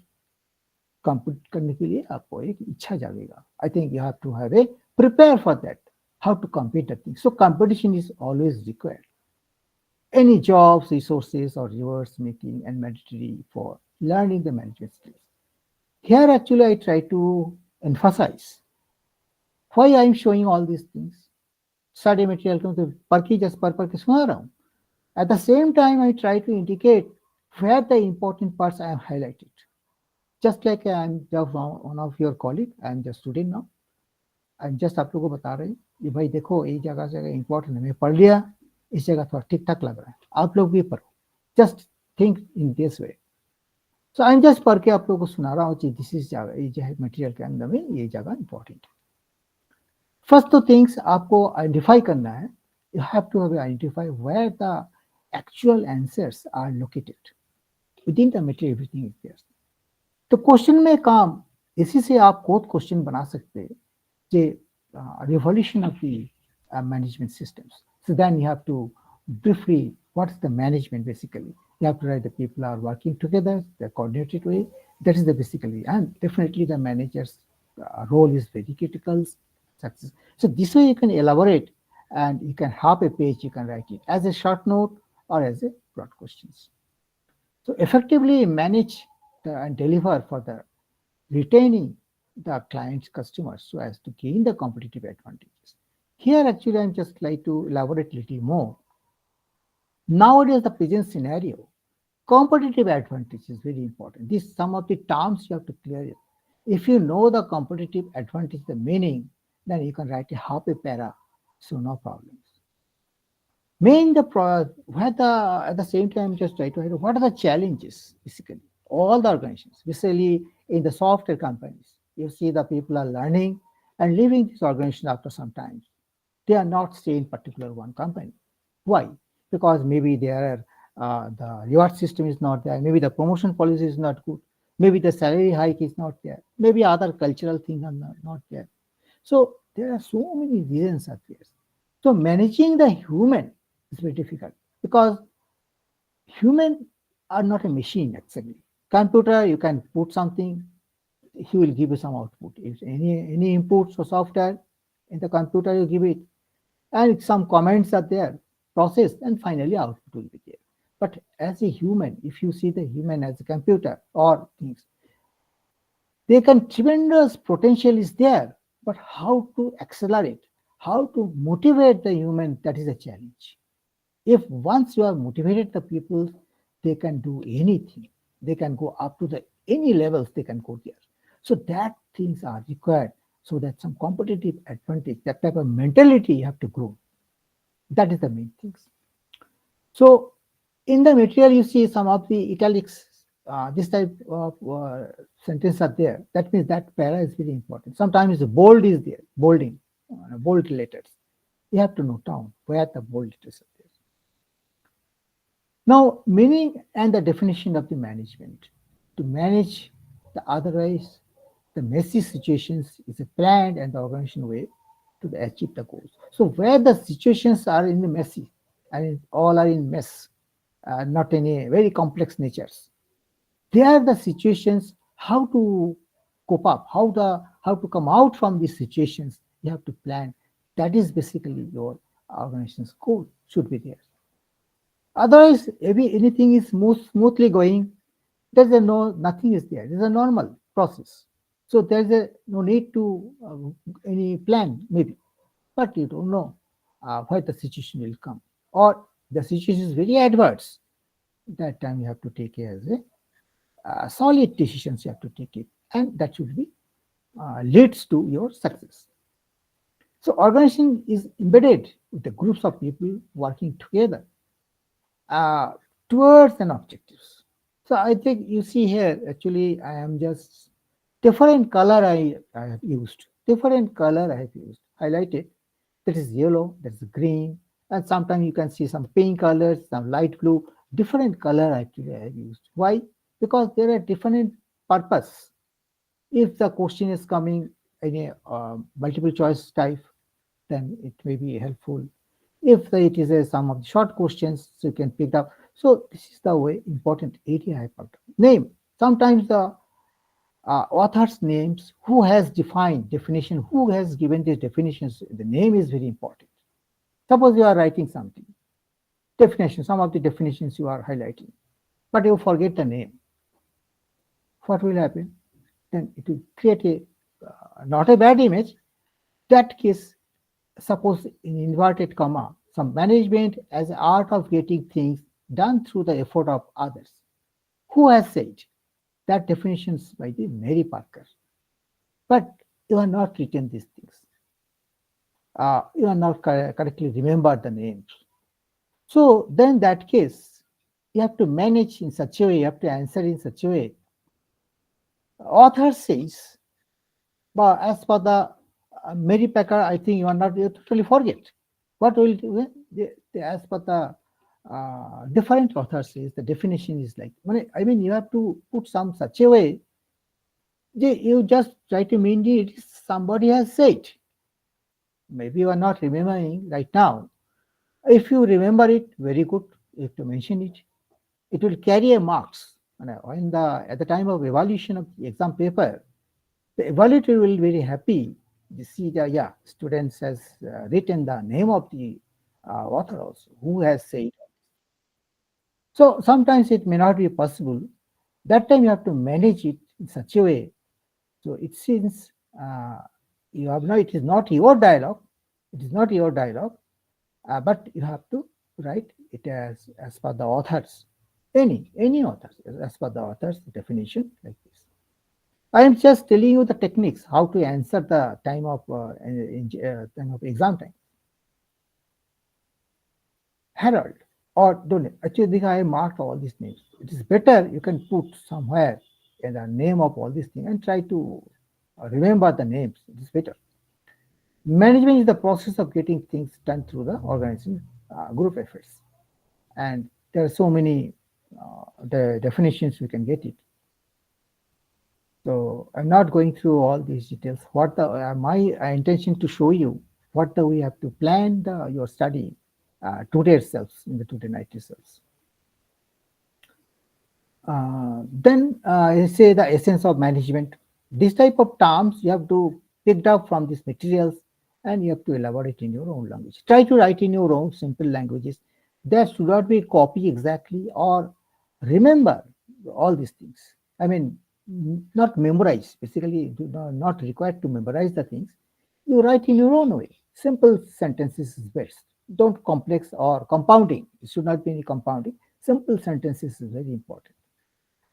compete करने के लिए आपको एक इच्छा जागेगा. I think you have to have a prepare for that, how to compete at things. So competition is always required. Any jobs, resources, or rewards making and mandatory for learning the management skills. Here actually I try to emphasize why I am showing all these things. Study material को तो पढ़ के सुना रहा हूँ. At the same time, I try to indicate where the important parts I have highlighted. Just like I'm just one of your colleague, I'm just student now. I'm just आप लोगों को बता रही हूँ कि भाई देखो ये जगह इम्पोर्टेंट है, मैं पढ़ लिया, इस जगह थोड़ा ठीक ठाक लग रहा है, आप लोग भी पढ़ो. Just think in this way. So I'm just पढ़ के आप लोगों को सुना रहा हूँ कि दिस इज जगह, ये जो है मटेरियल के अंदर में ये जगह इम्पोर्टेंट है. फर्स्ट तो थिंग्स आपको आइडेंटिफाई करना है. You have to identify where the actual answers are located. Within the material, everything is there. तो क्वेश्चन में काम इसी से आप कोड क्वेश्चन बना सकते हैं कि revolution of the management systems. So then you have to briefly, what's the management basically? You have to write the people are working together, the coordinated way. That is the basically, and definitely the manager's role is very critical. Success. So this way you can elaborate, and you can have a page, you can write it as a short note or as a broad questions. So effectively manage and deliver for the retaining the client's customers so as to gain the competitive advantages. Here actually I'm just like to elaborate a little more. Nowadays the present scenario, competitive advantage is very important. This some of the terms you have to clear it. If you know the competitive advantage, the meaning, then you can write a half a para, so no problems. Main the where the at the same time just try to what are the challenges basically all the organizations, basically in the software companies, you see the people are learning and leaving this organization after some time. They are not staying in particular one company. Why? Because maybe there the reward system is not there, maybe the promotion policy is not good, maybe the salary hike is not there, maybe other cultural things are not there. So there are so many reasons out there. So managing the human is very difficult because human are not a machine actually. Computer, you can put something, he will give you some output. If any inputs for software in the computer, you give it, and some comments are there, process, and finally output will be there. But as a human, if you see the human as a computer or things, they can tremendous potential is there, but how to accelerate, how to motivate the human, that is a challenge. If once you have motivated the people, they can do anything. They can go up to the any levels they can go there. So that things are required so that some competitive advantage, that type of mentality you have to grow. That is the main things. So in the material you see some of the italics, this type of sentence are there. That means that para is very important. Sometimes the bold is there, bolding, bold letters. You have to note down where the bold letters are there. Now, meaning and the definition of the management. To manage the otherwise, the messy situations is a planned and organization way to achieve the goals. So where the situations are in the messy, I mean, all are in mess, not in a very complex natures. They are the situations how to cope up, how to come out from these situations. You have to plan. That is basically your organization's goal should be there. Otherwise, anything is smoothly going, there's nothing is there. There's a normal process. So there's no need to any plan maybe, but you don't know where the situation will come, or the situation is very adverse. That time you have to take it as a solid decisions. You have to take it, and that should be leads to your success. So organization is embedded with the groups of people working together towards an objectives. So I think you see here, actually, I am just different color I have used. Different color I have used. Highlighted. That is yellow, that is green, and sometimes you can see some pink colors, some light blue. Different color actually I have used. Why? Because there are different purpose. If the question is coming in a multiple choice type, then it may be helpful. If it is some of the short questions, so you can pick up. So this is the way important area I have. Name. Sometimes the author's names, who has defined definition, who has given these definitions, the name is very important. Suppose you are writing something, definition, some of the definitions you are highlighting, but you forget the name. What will happen? Then it will create a not a bad image. That case, suppose in inverted comma, some management as art of getting things done through the effort of others. Who has said? that definitions by the Mary Parker. But you are not written these things. You are not correctly remembered the names. So then in that case, you have to manage in such a way, you have to answer in such a way. Author says, but as for the Mary Packer, I think you are not, you totally forget. What will as per the different authors says, the definition is like, I mean, you have to put some such a way, you just try to mean it, somebody has said. Maybe you are not remembering right now. If you remember it, very good. You have to mention it. It will carry a marks. At the time of evaluation of the exam paper, the evaluator will be very happy to see that students has written the name of the author also, who has said. So sometimes it may not be possible. That time you have to manage it in such a way. So it seems you have it is not your dialogue. It is not your dialogue, but you have to write it as per the authors, any authors, as per the author's definition like this. I am just telling you the techniques, how to answer the time of exam time. Harold or don't actually I marked all these names. It is better you can put somewhere in the name of all these things and try to remember the names. It is better. Management is the process of getting things done through the organizing group efforts, and there are so many the definitions we can get it. So I'm not going through all these details. What my intention to show you what we have to plan your study today itself, in the today night itself. Then I say the essence of management. This type of terms you have to pick up from these materials and you have to elaborate in your own language. Try to write in your own simple languages. That should not be copy exactly or remember all these things. I mean, not memorize. Basically, not required to memorize the things. You write in your own way. Simple sentences is best. Don't complex or compounding. It should not be any compounding. Simple sentences is very important,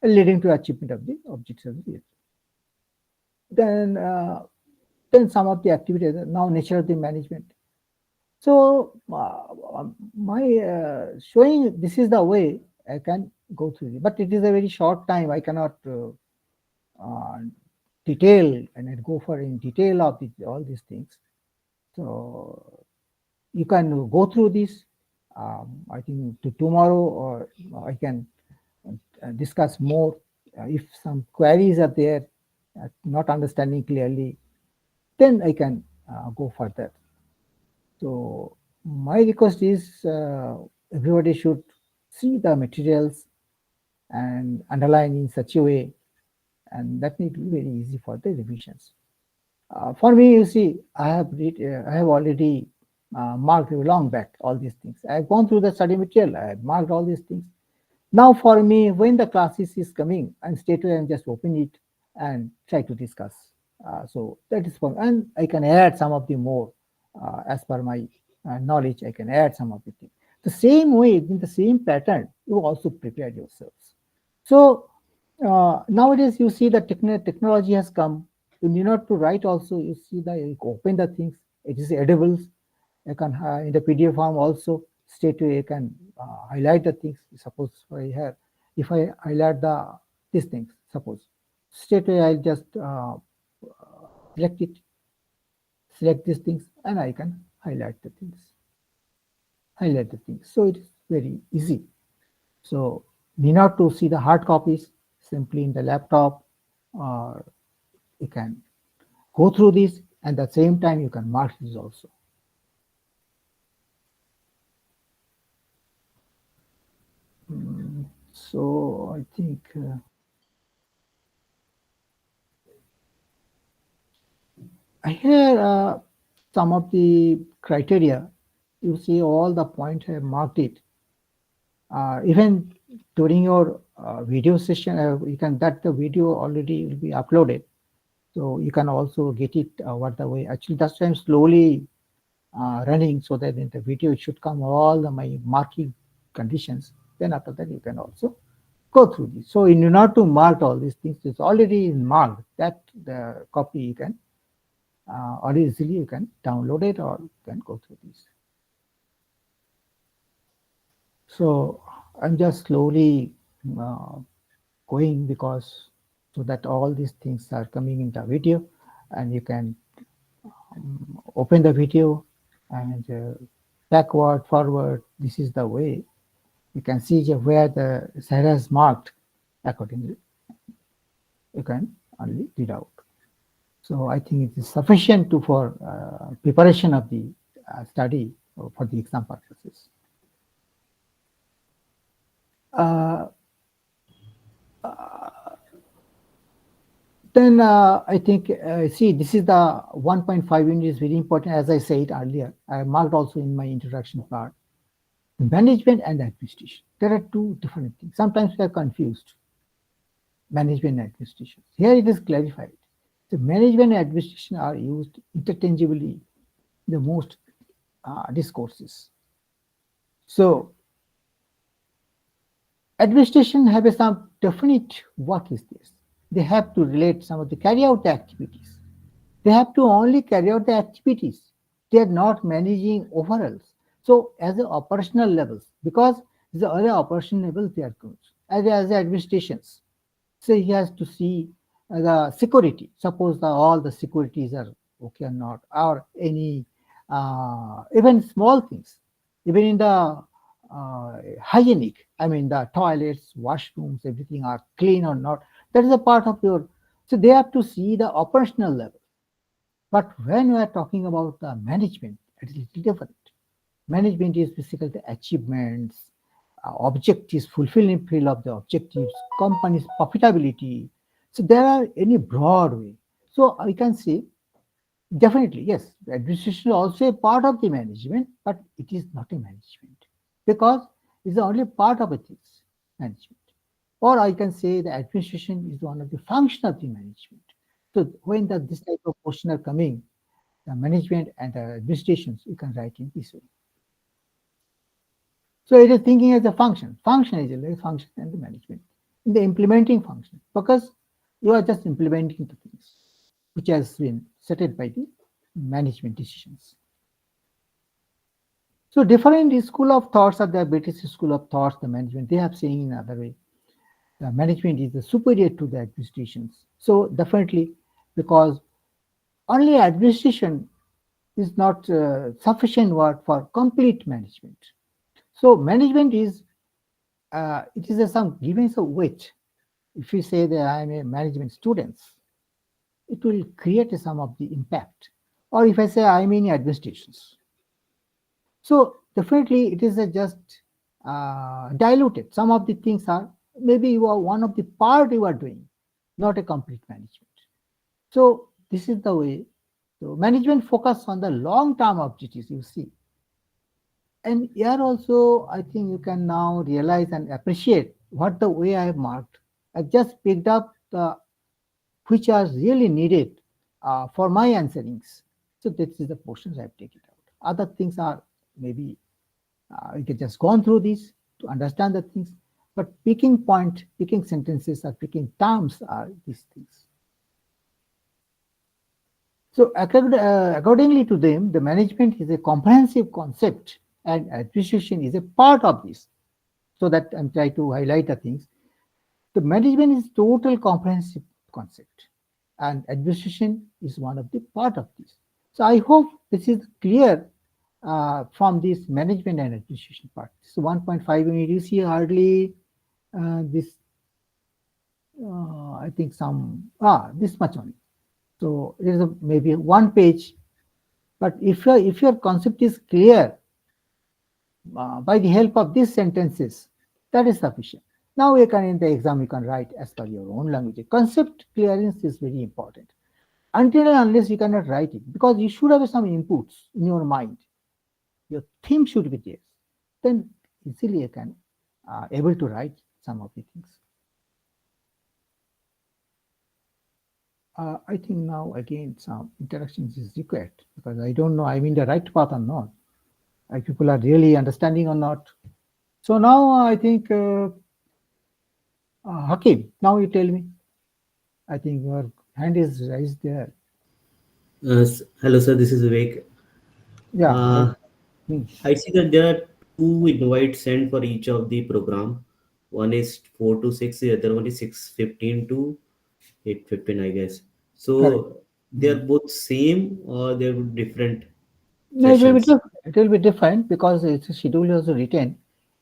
leading to achievement of the objectives of the field. Then some of the activities, now nature of the management. So my showing this is the way I can go through it, but it is a very short time. I cannot detail and go for in detail of all these things. So you can go through this. I think tomorrow, or I can discuss more. If some queries are there, not understanding clearly, then I can go further. So my request is everybody should see the materials and underline in such a way, and that may be very easy for the revisions. For me, you see, I have already marked long back all these things. I have gone through the study material. I have marked all these things. Now for me, when the classes is coming, and straight away I'm just open it and try to discuss. So that is for, and I can add some of the more as per my knowledge. I can add some of the things. The same way, in the same pattern, you also prepare yourselves. So nowadays you see the technology has come. You need not to write also. You see you open the things. It is edibles. You can in the PDF form also. Straight away you can highlight the things. Suppose if I highlight these things, suppose straight away I'll just select these things, and I can highlight the things. So it is very easy. So need not to see the hard copies simply in the laptop, or you can go through this, and at the same time you can mark this also. So I think I hear some of the criteria. You see all the points I have marked it. Even during your video session, you can the video already will be uploaded. So you can also get it what the way. Actually, that's why I'm slowly running, so that in the video it should come all my marking conditions. Then after that you can also go through this. So in order to mark all these things, it's already marked. That the copy you can or easily you can download it or you can go through this. So I'm just slowly going because so that all these things are coming into video and you can open the video and backward, forward. This is the way you can see where the side is marked accordingly. You can only read out. So I think it is sufficient for preparation of the study for the exam purposes. Then I think, see, this is the 1.5 unit is very important. As I said earlier, I marked also in my introduction part. Management and administration. There are two different things. Sometimes we are confused. Management and administration. Here it is clarified. The management and administration are used interchangeably in the most discourses. So administration have some definite work is this. They have to relate some of the carry out the activities. They have to only carry out the activities. They are not managing overalls. So as the operational levels, because the other operational levels they are good. As the administrations, so he has to see the security. Suppose all the securities are okay or not, or any even small things, even in the hygienic. I mean the toilets, washrooms, everything are clean or not. That is a part of your. So they have to see the operational level. But when we are talking about the management, it is a little different. Management is basically the achievements, objectives, fulfilling of the objectives, company's profitability. So there are any broad way. So we can say definitely yes, the administration is also a part of the management, but it is not a management because it's only part of it is management. Or I can say the administration is one of the function of the management. So when this type of question are coming, the management and the administrations, you can write in this way. So it is thinking as a function. Function is a function and the management. In the implementing function, because you are just implementing the things which has been set by the management decisions. So different school of thoughts are the British school of thoughts, the management, they have saying in another way. The management is the superior to the administrations. So definitely because only administration is not sufficient word for complete management. So management is it is some giving some weight. If you say that I am a management student, it will create some of the impact. Or if I say I am in administrations, so definitely it is just diluted. Some of the things are maybe you are one of the part you are doing, not a complete management. So this is the way. So management focus on the long-term objectives. You see. And here also, I think you can now realize and appreciate what the way I have marked. I just picked up the which are really needed for my answerings. So this is the portions I've taken out. Other things are maybe you can just gone through this to understand the things. But picking point, picking sentences, or picking terms are these things. So accordingly to them, the management is a comprehensive concept and administration is a part of this. So that I'm trying to highlight the things. The management is total comprehensive concept and administration is one of the part of this. So I hope this is clear from this management and administration part. So 1.5 unit, you see hardly this, I think this much only. So there is maybe one page, but if your concept is clear by the help of these sentences, that is sufficient. Now you can in the exam you can write as per your own language. Concept clearance is very important. Until and unless you cannot write it, because you should have some inputs in your mind. Your theme should be there. Then easily you can able to write some of the things. I think now again some interactions is required because I don't know I'm in the right path or not. People are really understanding or not. So now I think Hakim, now you tell me. I think your hand is raised there. Hello, sir. This is Vivek. Yeah. Uh, Hmm. I see that there are two invites sent for each of the program. One is 4 to 6, the other one is 6:15 to 8:15, I guess. Correct. So they are both same or they're different No, sessions? it will be different because it's a schedule also written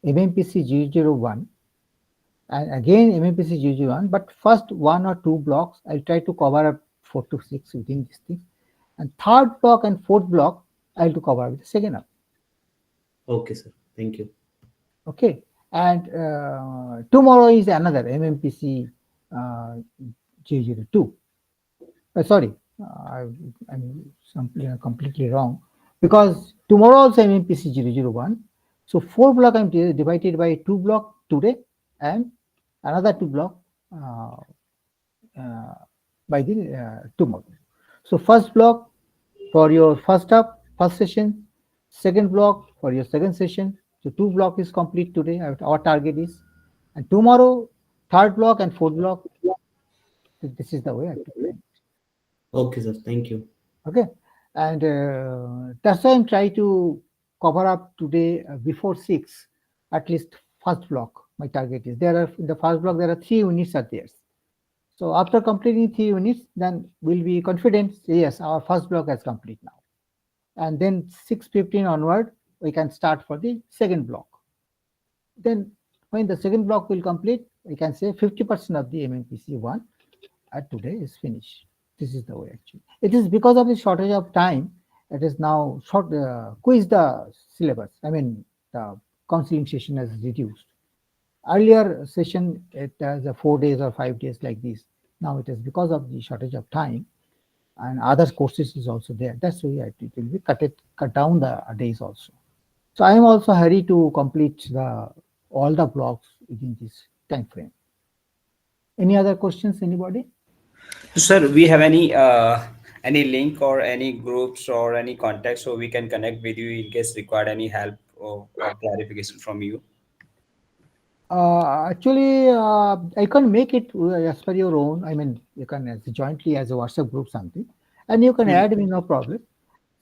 MMPC 001 and again MMPC 001. But first one or two blocks, I'll try to cover up 4 to 6 within these things. And third block and fourth block, I'll to cover with the second up. Okay, sir. Thank you. Okay. And tomorrow is another MMPC 002. Sorry, I'm completely wrong because tomorrow also MMPC 001. So 4 block I'm divided by 2 block today and another 2 block uh, uh, by the tomorrow. So first block for your first session, second block for your second session. So 2 block is complete today. Our target is, and tomorrow third block and fourth block. This is the way I have to plan. Okay, sir. Thank you. Okay, and that's why I'm trying to cover up today before 6, at least first block. My target is there are in the first block there are 3 units are there. So after completing 3 units, then we'll be confident. Say, yes, our first block has complete now, and then 6:15 onward we can start for the second block. Then when the second block will complete, we can say 50% of the MMPC one at today is finished. This is the way actually. It is because of the shortage of time. It is now quiz the syllabus. I mean, the counseling session has reduced. Earlier session it has a 4 days or 5 days like this. Now it is because of the shortage of time and other courses is also there. That's why it will be cut down the days also. So I am also hurry to complete the all the blocks within this time frame. Any other questions, anybody? So, sir, we have any link or any groups or any contact so we can connect with you in case required any help or clarification from you? Actually, I can make it as per your own. I mean, you can as jointly as a WhatsApp group something, and you can Hmm. add me, no problem.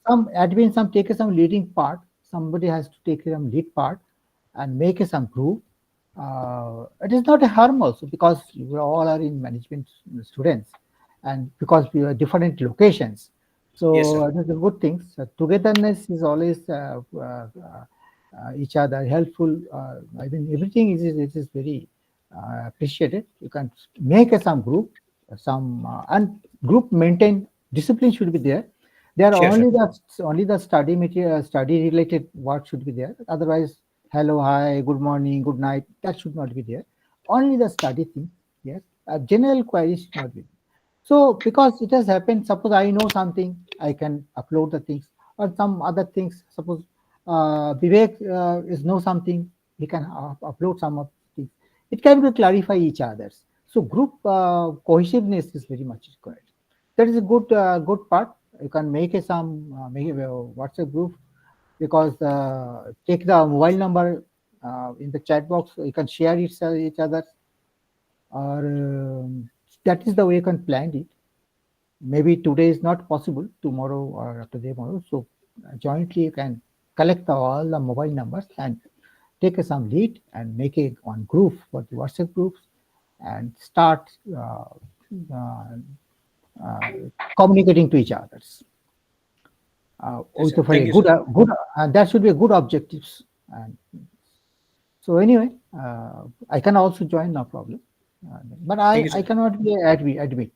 Some admin, some take some leading part. Somebody has to take some lead part and make some group. It is not a harm also because we all are in management students, and because we are different locations. Yes, So sir. it is a good thing. So togetherness is always each other helpful. I mean, everything is very appreciated. You can make some group, some and group maintain discipline should be there. There are Sure, sir. only the study material, study related work should be there. Otherwise, hello, hi, good morning, good night, that should not be there. Only the study thing. Yes, general queries should not be. So because it has happened, suppose I know something, I can upload the things, or some other things. Suppose Vivek is know something, he can upload some of things. It can be clarify each others. So group cohesiveness is very much required. That is a good part. You can make make a WhatsApp group because take the mobile number in the chat box. You can share each other, or that is the way you can plan it. Maybe today is not possible, tomorrow or after tomorrow. So jointly you can collect all the mobile numbers and take some lead and make a one group for the WhatsApp groups and start uh, uh, communicating to each others. Yes, With sir. for a Thank you, sir. good and that should be a good objectives. And so anyway, I can also join, no problem. But Thank you, I sir. cannot be admin.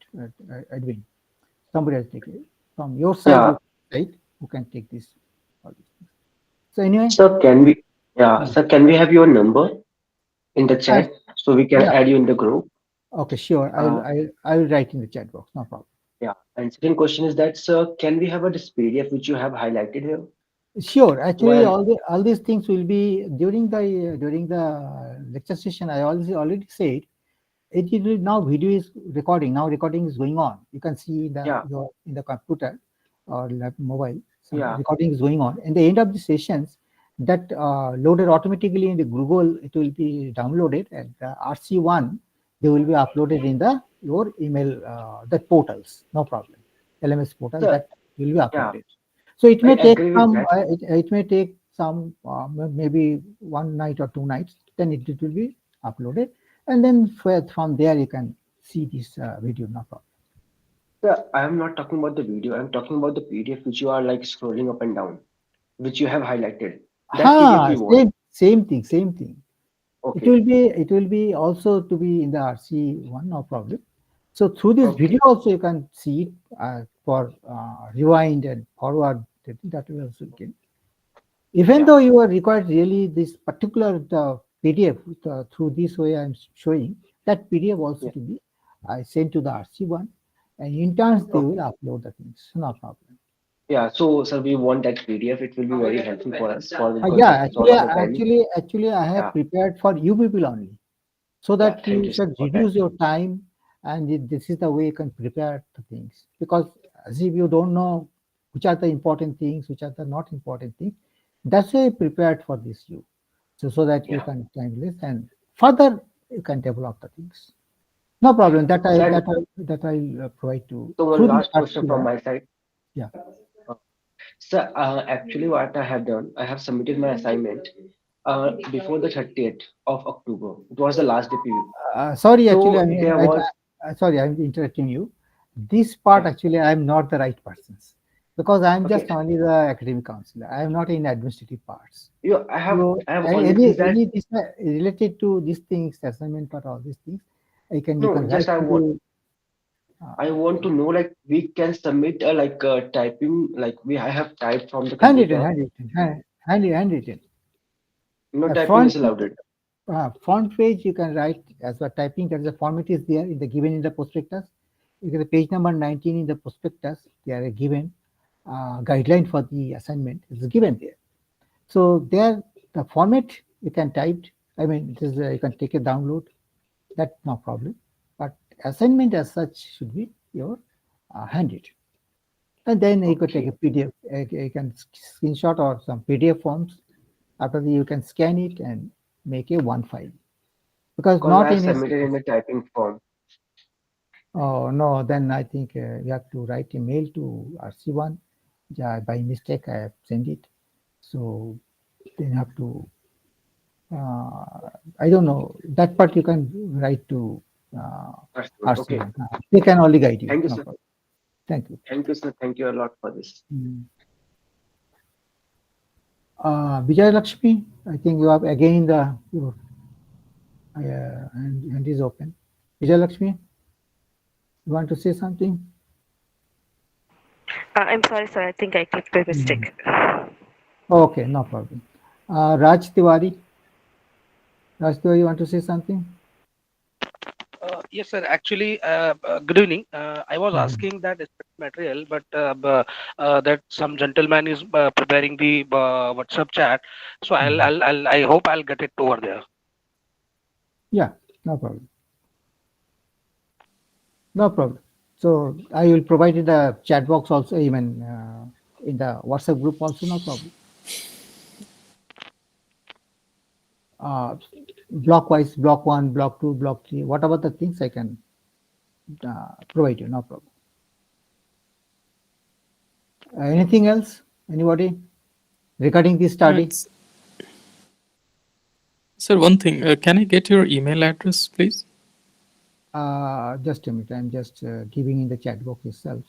Somebody else take it from your side. Yeah, You right? Who can take this? All these things. So anyway, sir, hmm. can we have your number in the I, chat so we can yeah, add you in the group? okay, sure. Uh, I will write in the chat box. No problem. yeah. And second question is that, sir, can we have this PDF which you have highlighted here? Sure. Actually, Well, all these things will be during the lecture session. I already said it is now video is recording. Now recording is going on. You can see yeah, in the computer or mobile. Some yeah, recording is going on. In the end of the sessions, that loaded automatically in the Google. It will be downloaded and the RC1 they will be uploaded in the your email that portals. No problem. LMS portal Sir, that will be yeah, uploaded. So it I may take agree with some. that. It may take some maybe one night or 2 nights. Then it will be uploaded, and then from there you can see this video. No problem. Sir, I am not talking about the video. I'm talking about the PDF which you are like scrolling up and down, which you have highlighted. That PDF we want. Same thing. Same thing. Okay. It will be also to be in the RC1, no problem. So through this video Okay. also you can see it for rewind and forward. That will also get. Even Yeah. though you are required really this particular PDF through this way I'm showing, that PDF also Yeah. to be sent to the RC1, and in turns they will Okay. upload the things. No problem. Yeah. So, sir, we want that PDF. It will be very helpful for us for because Yeah, of all of the timing. actually, I have Yeah. prepared for you people only, so Yeah. that Thank you you, sir, should for that. reduce your time, and this is the way you can prepare the things. Because as if you don't know which are the important things, which are the not important things, that's why I prepared for this you. So that you Yeah. can time this and further you can develop the things. No problem. Sir, That I provide to so one through the last question from my side. yeah. Sir, actually, what I have done, I have submitted my assignment before the 30th of October. It was the last day period. Sorry, actually, So there was, sorry, I'm interrupting you. This part yeah. actually, I'm not the right person because I'm just Okay. only the academic counselor. I am not in administrative parts. You, So I have only things that, any this related to these things, assignment part, all these things, you no, can just write to. I want to know like we can submit like typing, like I have typed from the Handwritten, computer. handwritten. No A typing is allowed. front page you can write as per typing. There is a format is there in the given in the prospectus. You get the page number 19 in the prospectus. They are given guideline for the assignment is given there. So there the format you can type. I mean, it is you can take a download. That's no problem. But assignment as such should be your handed. And then you could take Okay. a PDF. You can screenshot or some PDF forms. After that, you can scan it and make a one file. Because Because I not have in a submitted in the typing form. oh no, then I think you have to write a mail to RC1. Yeah, by mistake I have sent it. So then you have to I don't know that part you can write to Okay. RC1. They can only guide you. Thank you, No sir. problem. Thank you. Thank you, sir. Thank you a lot for this. Vijay Lakshmi, I think you have again your hand is open. Vijay Lakshmi, you want to say something? I'm sorry, sir. I think I clicked by mistake. Okay, no problem. Raj Tiwari, you want to say something? Yes, sir. Actually, good evening. I was asking that material, but that some gentleman is preparing the WhatsApp chat. So I hope I'll get it over there. Yeah, no problem. No problem. So I will provide in the chat box also, even in the WhatsApp group also, no problem. Block wise, block 1, block 2, block 3, whatever the things I can provide you, no problem. Anything else? Anybody regarding this study? Sir, one thing, can I get your email address, please? Just a minute, I'm just giving in the chat box itself.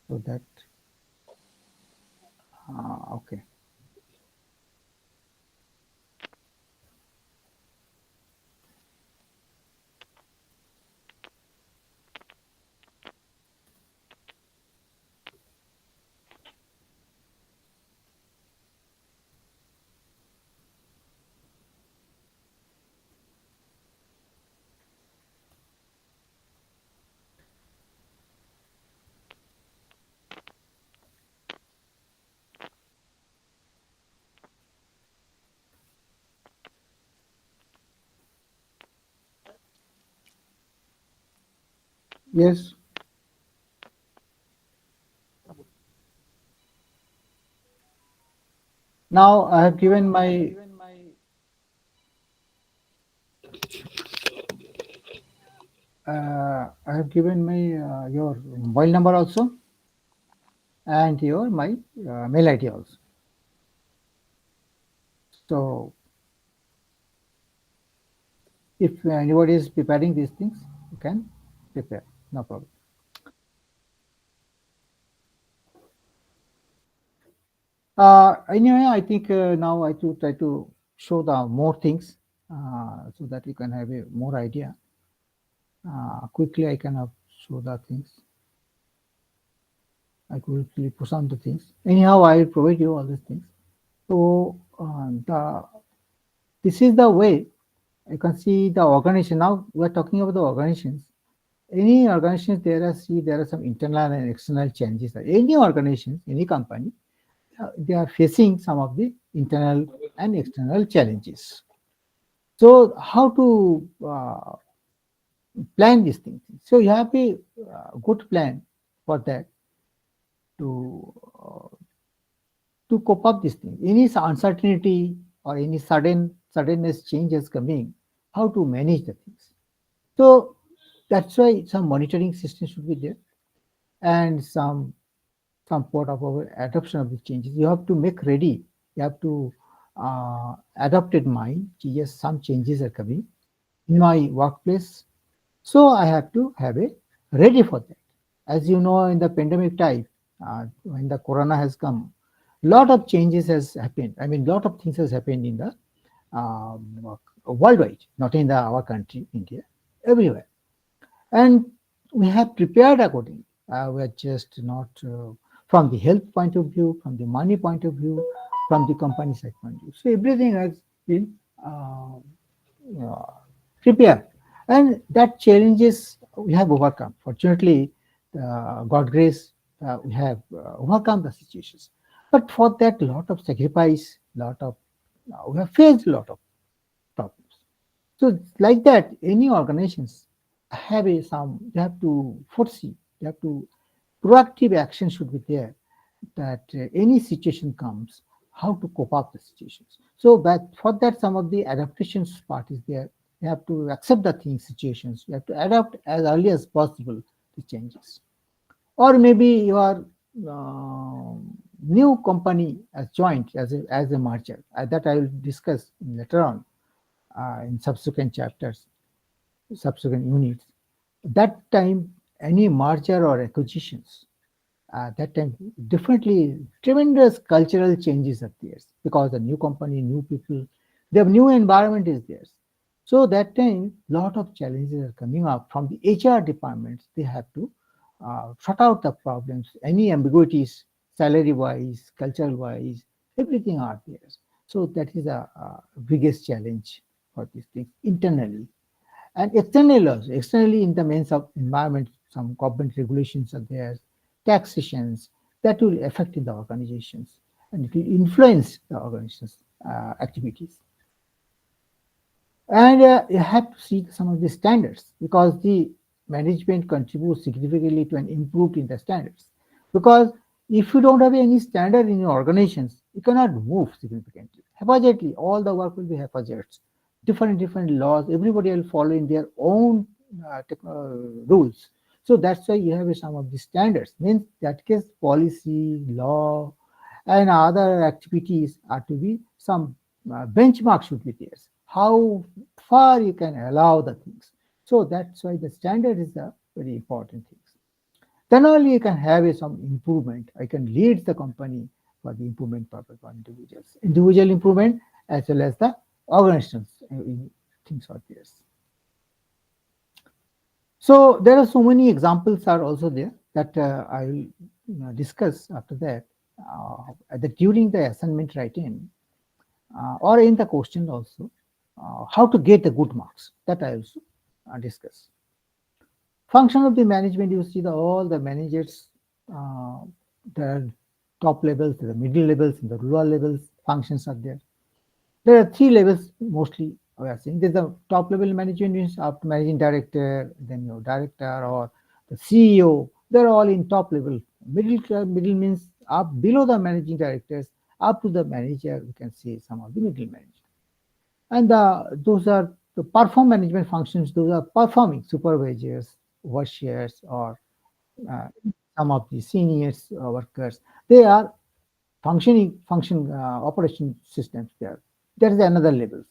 So that, okay. Yes. Now I have given my I have given my your mobile number also and your my mail ID also. So if anybody is preparing these things, you can prepare, no problem. Anyway, I think now I to try to show the more things so that you can have a more idea. Quickly, I can show the things. I quickly push on the things. Anyhow, I will provide you all these things. So this is the way you can see the organization. Now we are talking about the organizations. Any organizations there are some internal and external changes. Any organization, any company, they are facing some of the internal and external challenges. So how to plan these things? So you have a good plan for that to cope up this thing. Any uncertainty or any suddenness changes coming, how to manage the things. So that's why some monitoring system should be there and some part of our adoption of the changes. You have to make ready. You have to adopt in mind. Yes, some changes are coming in my workplace, so I have to have it ready for that. As you know, in the pandemic time, when the corona has come, lot of changes has happened. I mean, lot of things has happened in the worldwide, not in our country, India, everywhere. And we have prepared accordingly. We are just not from the health point of view, from the money point of view, from the company side point of view. So everything has been prepared, and that challenges we have overcome. Fortunately, God grace, we have overcome the situations. But for that, lot of sacrifice, lot of we have faced a lot of problems. So like that, any organizations have you have to foresee, you have to proactive action should be there that any situation comes, how to cope up the situations. So that for that, some of the adaptations part is there. You have to accept the things, situations. You have to adapt as early as possible to changes. Or maybe your new company has joined as a merger. That I will discuss later on in subsequent chapters, subsequent units. That time, any merger or acquisitions, that time definitely tremendous cultural changes are there because the new company, new people, the new environment is there. So that time, lot of challenges are coming up from the HR departments. They have to sort out the problems, any ambiguities, salary-wise, cultural-wise, everything are there. So that is a biggest challenge for these things internally. And externally also, externally in the means of environment, some government regulations are there, taxations that will affect in the organizations and it will influence the organization's activities. And you have to see some of the standards because the management contributes significantly to an improvement in the standards. Because if you don't have any standard in your organizations, you cannot move significantly. Haphazardly, all the work will be haphazard. Different laws, everybody will follow in their own rules. So that's why you have some of the standards. Means that case policy, law, and other activities are to be some benchmark should be there. How far you can allow the things. So that's why the standard is a very important thing. Then only you can have some improvement. I can lead the company for the improvement purpose for individuals. Individual improvement as well as the organizations things are there. So there are so many examples are also there that I will discuss after that. During the assignment writing or in the question also, how to get the good marks, that I also discuss. Function of the management, you see all the managers, the top levels, the middle levels, and the rural levels functions are there. There are three levels mostly we are seeing. There's the top level management means up to managing director, then your director or the CEO. They're all in top level. Middle means up below the managing directors, up to the manager. We can see some of the middle managers, and those are So perform management functions, those are performing supervisors, overseers, or uh, some of the seniors workers. They are function operation systems there. That is another level.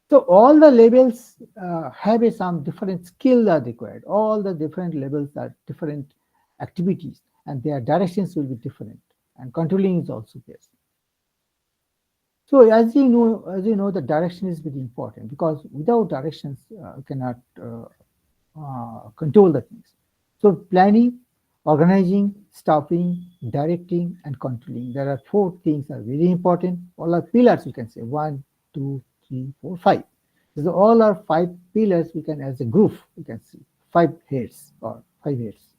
So all the levels have some different skills are required. All the different levels are different activities, and their directions will be different. And controlling is also there. So as you know, the direction is very important because without directions, you cannot control the things. So planning, organizing, stopping, directing, and controlling. There are four things are very important. All are pillars, you can say 1, 2, 3, 4, 5. So all are 5 pillars we can as a group, you can see 5 heads or 5 heads.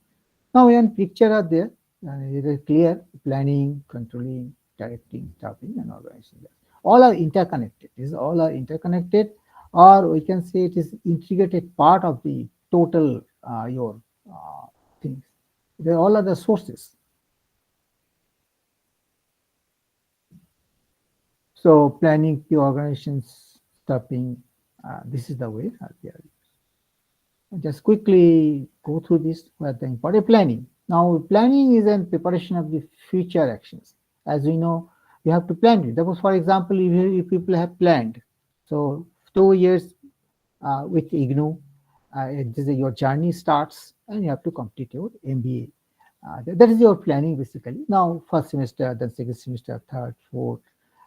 Now one picture are there, it is clear, planning, controlling, directing, stopping, and organizing. All are interconnected. These all are interconnected, or we can say it is integrated part of the total your things. They all are the sources. So planning the organizations, stopping, this is the way. Just quickly go through this what the important planning. Now planning is a preparation of the future actions. As we know, you have to plan it. Suppose, for example, if people have planned, so 2 years with IGNU, your journey starts and you have to complete your MBA. That is your planning basically. Now, first semester, then second semester, third, fourth,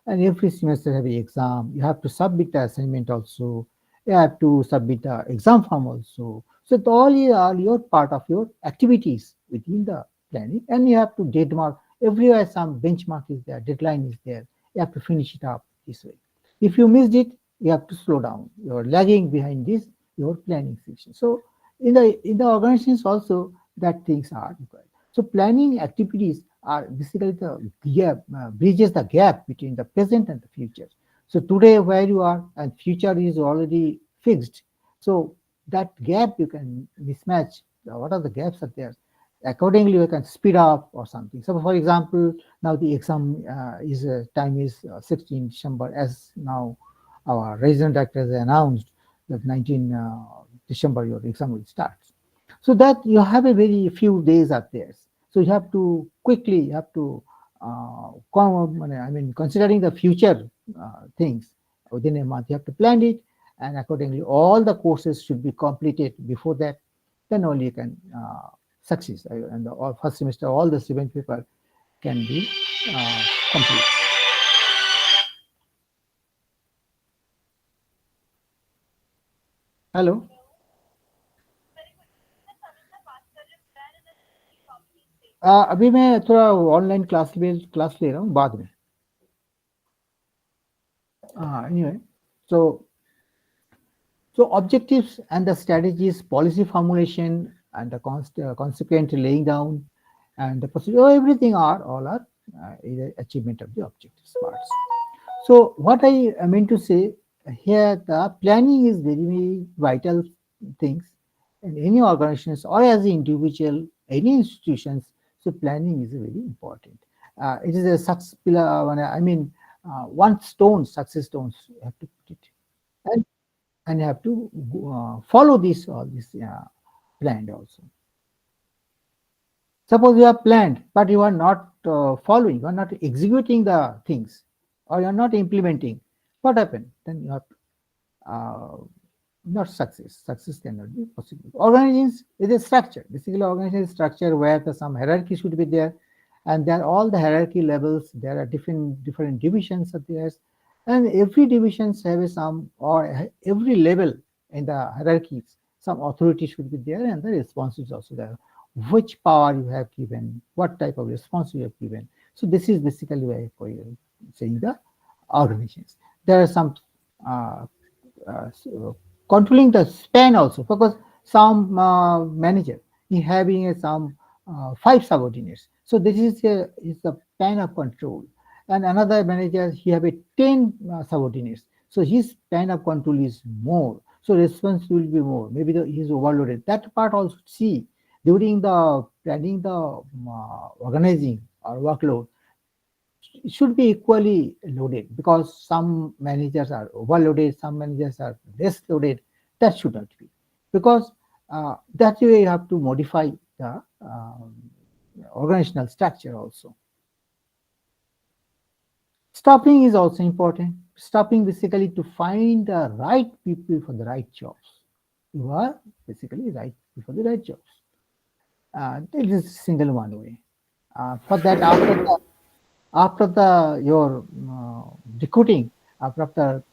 and every semester have an exam. You have to submit the assignment also. You have to submit the exam form also. So it all your part of your activities within the planning, and you have to date mark everywhere. Some benchmark is there, deadline is there. You have to finish it up this way. If you missed it, you have to slow down. You're lagging behind this your planning section. So in the organizations also that things are required. So planning activities are basically the gap, bridges the gap between the present and the future. So today where you are and future is already fixed. So that gap you can mismatch. What are the gaps are there? Accordingly, you can speed up or something. So, for example, now the exam is time is 16 December, as now our resident director has announced that 19 December your exam will start. So that you have a very few days are there. So you have to quickly, you have to, considering the future things within a month, you have to plan it, and accordingly, all the courses should be completed before that. Then only you can succeed. And the first semester, all the 7 paper can be complete. Hello अभी मैं थोड़ा online class ले रहा हूँ बाद में anyway so objectives and the strategies, policy formulation, and the consequent laying down, and the procedure, everything all are the achievement of the objectives parts. So what I mean to say here, the planning is very vital things in any organizations or as an individual, any institutions. So planning is very important. It is a success pillar. One stone, success stones. You have to put it, and you have to follow all this planned also. Suppose you have planned, but you are not following, you are not executing the things, or you are not implementing. What happened? Then you have not success. Success cannot be possible. Organizations is a structure. Basically, organization is a structure where some hierarchy should be there, and then all the hierarchy levels. There are different divisions of theirs, and every division has some, or every level in the hierarchies, some authority should be there, and the response is also there. Which power you have given, what type of response you have given. So this is basically why for you saying the organizations. There are some so controlling the span also, because some manager he having some 5 subordinates. So this is the span of control, and another manager he have a 10 subordinates. So his span of control is more. So response will be more. Maybe he is overloaded. That part also see during the planning, the organizing or workload. should be equally loaded, because some managers are overloaded, some managers are less loaded. That should not be, because that way you have to modify the organizational structure also. Staffing is also important. Staffing basically to find the right people for the right jobs. You are basically right people for the right jobs. That is single one way. For that, after the your recruiting, after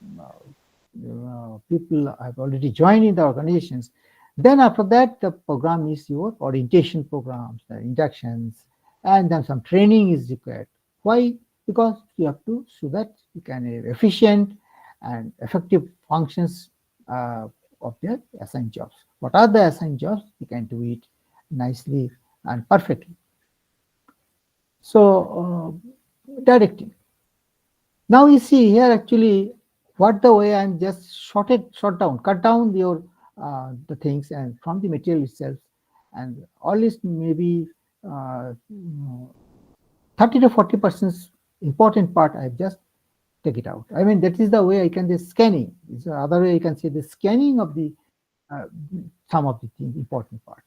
people have already joined in the organizations, then after that the program is your orientation programs, the inductions, and then some training is required. Why? Because you have to, so that you can have efficient and effective functions of their assigned jobs. What are the assigned jobs? You can do it nicely and perfectly. So directing. Now you see here actually what the way I'm just short down, cut down your the things and from the material itself, and all is maybe 30 to 40% important part I've just take it out. I mean, that is the way I can, the scanning. It's the other way I can say the scanning of the uh, some of the things, important part.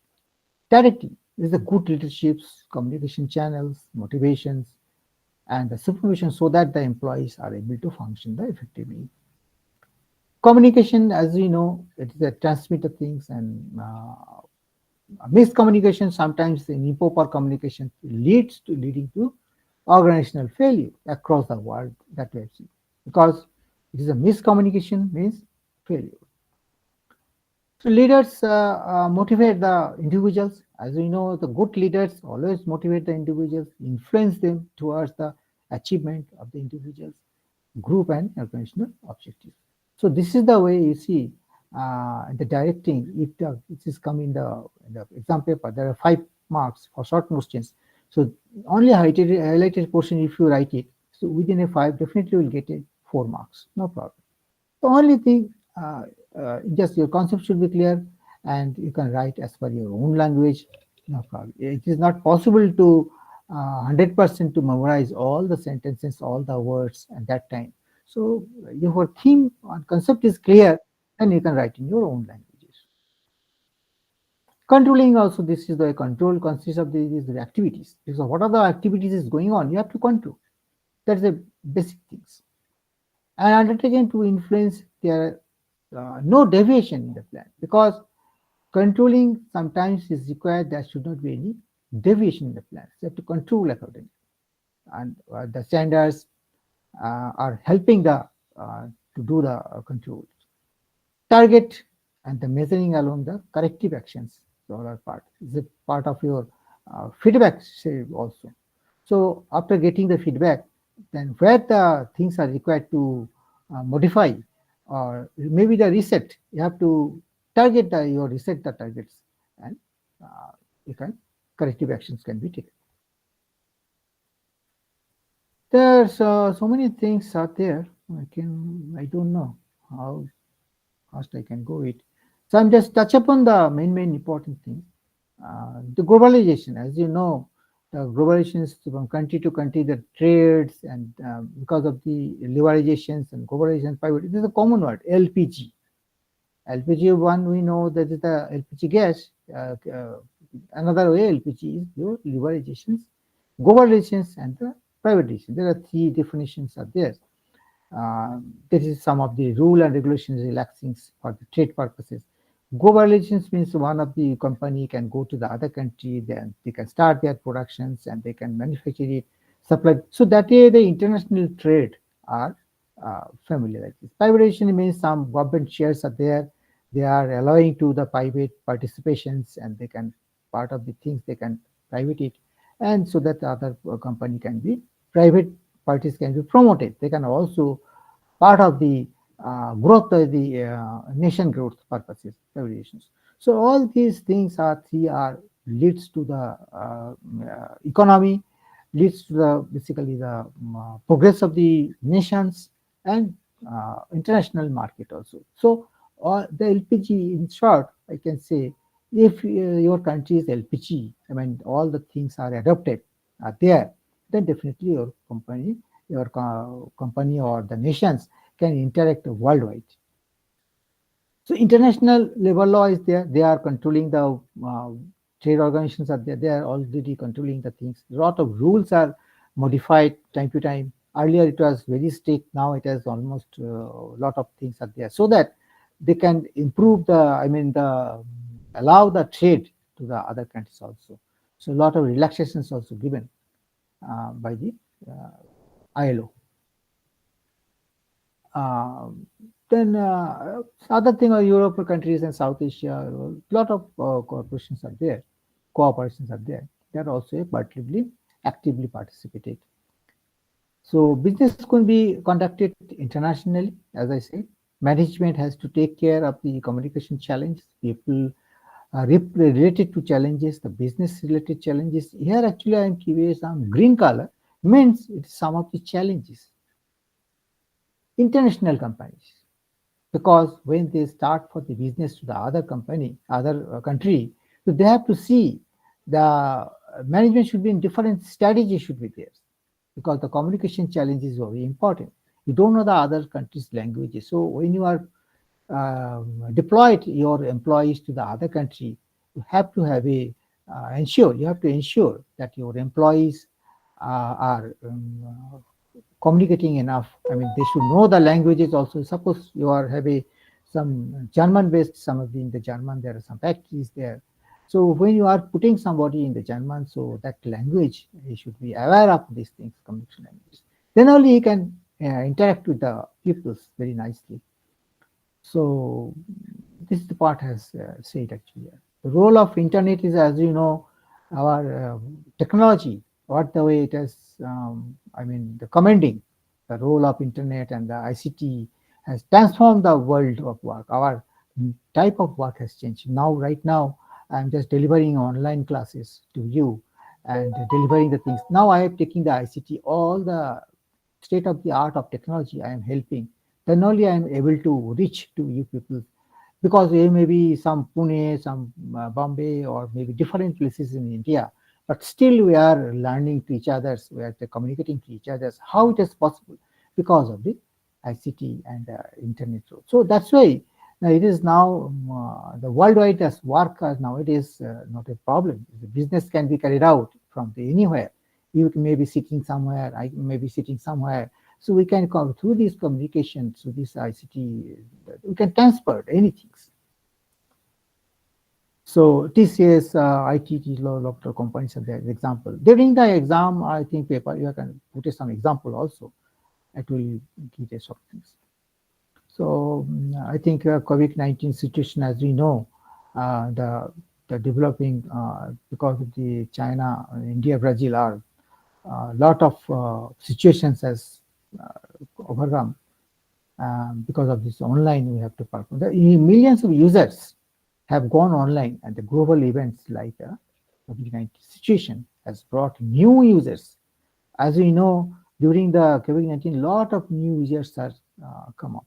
Directing is the good leaderships, communication channels, motivations, and the supervision, so that the employees are able to function effectively. Communication, as we know, it is a transmitter things, and miscommunication, sometimes the improper communication leading to organizational failure across the world, that we have seen, because it is a miscommunication means failure. So leaders motivate the individuals. As we know, the good leaders always motivate the individuals, influence them towards the achievement of the individuals, group, and organizational objectives. So this is the way you see the directing. If it is come in the exam paper, there are 5 marks for short questions. So only highlighted portion, if you write it, so within a 5, definitely will get a 4 marks, no problem. The only thing, just your concept should be clear, and you can write as per your own language, no problem. It is not possible to 100% to memorize all the sentences, all the words at that time. So your theme and concept is clear, and you can write in your own languages. Controlling also, this is the control consists of these activities. So what are the activities is going on? You have to control. That's the basic things. And undertaken to influence their no deviation in the plan, because controlling sometimes is required. There should not be any deviation in the plan. So you have to control accordingly, and the standards are helping the to do the control. Target and the measuring along the corrective actions. So all are part is a part of your feedback also. So after getting the feedback, then where the things are required to modify, or maybe the reset, you have to target your reset the targets, and you can corrective actions can be taken. There's so many things out there. I don't know how fast I can go it. So I'm just touch upon the main important thing. The globalization, as you know, the globalization is from country to country, the trades, and because of the liberalizations and globalization, private, it is a common word, LPG. LPG one, we know that is the LPG gas. Another way LPG is your liberalizations, globalizations, and the privatization. There are 3 definitions are there. This is some of the rule and regulations relaxing for the trade purposes. Globalizations means one of the company can go to the other country, then they can start their productions and they can manufacture it, supply. So that way the international trade are familiar like this. Privatization means some government shares are there, they are allowing to the private participations, and they can part of the things they can private it, and so that the other company can be private parties can be promoted. They can also part of the growth of the nation growth purposes, variations. So all these things are 3 are leads to the economy, leads to the basically the progress of the nations, and international market also. So the LPG, in short, I can say, if your country is LPG, I mean all the things are adopted are there, then definitely your company or the nations can interact worldwide. So international labor law is there. They are controlling the trade organizations are there. They are already controlling the things. A lot of rules are modified time to time. Earlier it was very strict. Now it has almost a lot of things are there, so that they can improve allow the trade to the other countries also. So a lot of relaxations also given by the ILO. Then other thing are European countries and South Asia, a lot of cooperations are there, cooperations are there. They are also actively participated. So business can be conducted internationally, as I said. Management has to take care of the communication challenge, people related to challenges, the business related challenges. Here actually I am giving some green color, means it's some of the challenges. International companies, because when they start for the business to the other company, other country, so they have to see the management should be in different strategy should be there, because the communication challenge is very important. You don't know the other country's languages, so when you are deployed your employees to the other country, you have to have you have to ensure that your employees are communicating enough. I mean, they should know the languages also. Suppose you are having some German based, some of in the German, there are some factories there. So when you are putting somebody in the German, so that language, he should be aware of these things, communication language. Then only he can interact with the pupils very nicely. So this is the part has said actually. The role of internet is, as you know, our technology, what the way it is, the commanding, the role of internet and the ICT has transformed the world of work. Our type of work has changed. Now, right now, I'm just delivering online classes to you and delivering the things. Now I am taking the ICT, all the state of the art of technology I am helping. Then only I am able to reach to you people, because there may be some Pune, some Bombay, or maybe different places in India, but still we are learning to each other, we are communicating to each other. How it is possible? Because of the ICT and internet. So that's why it is now the worldwide as work nowadays not a problem. The business can be carried out from anywhere. You may be sitting somewhere, I may be sitting somewhere. So we can come through these communications, through this ICT, we can transfer anything. So TCS, ITT, lot of companies are there, example. During the exam, I think paper, you can put some example also. It will give us of things. So I think COVID-19 situation, as we know, the developing because of the China, India, Brazil are a lot of situations has overcome because of this online. We have to perform. Millions of users have gone online, and the global events like COVID-19 situation has brought new users. As we know, during the COVID-19, a lot of new users are come up.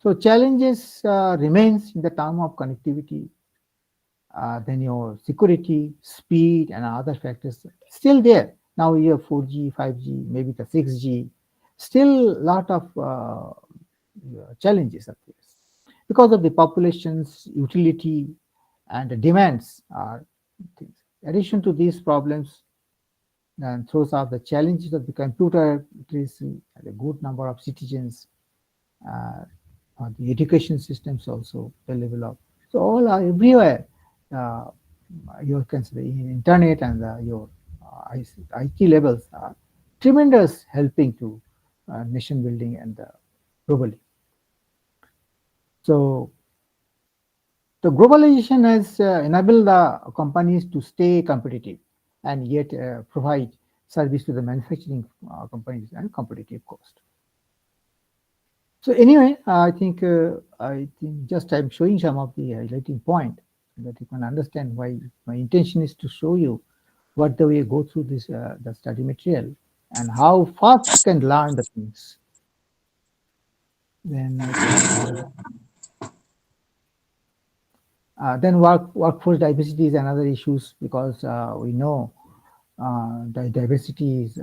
So challenges remains in the term of connectivity, then your security, speed, and other factors still there. Now you have 4G, 5G, maybe the 6G. Still a lot of challenges are there because of the population's utility and the demands are things. In addition to these problems, and throws out the challenges of the computer literacy, and a good number of citizens, the education systems also, the level of, so all are everywhere. You can say the internet and your IT levels are tremendous helping to nation building and globally. So the globalization has enabled the companies to stay competitive and yet provide service to the manufacturing companies and competitive cost. So anyway, I think just I'm showing some of the highlighting point that you can understand why my intention is to show you what the way go through this the study material and how fast can learn the things. Then I think then workforce diversity is another issues, because we know diversity is,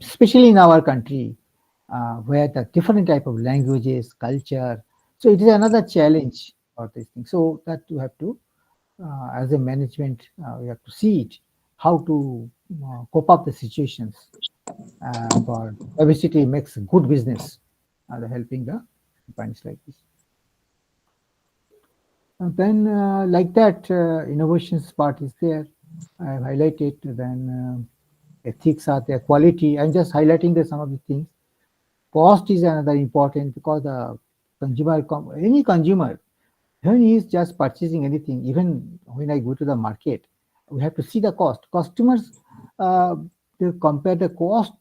especially in our country, where the different type of languages, culture. So it is another challenge for this thing. So that you have to, as a management, we have to see it, how to cope up the situations. For diversity makes good business, helping the companies like this. And then like that, innovations part is there. I have highlighted. Then ethics are there, quality. I'm just highlighting some of the things. Cost is another important because the consumer, any consumer, when he is just purchasing anything, even when I go to the market, we have to see the cost. Customers, they compare the cost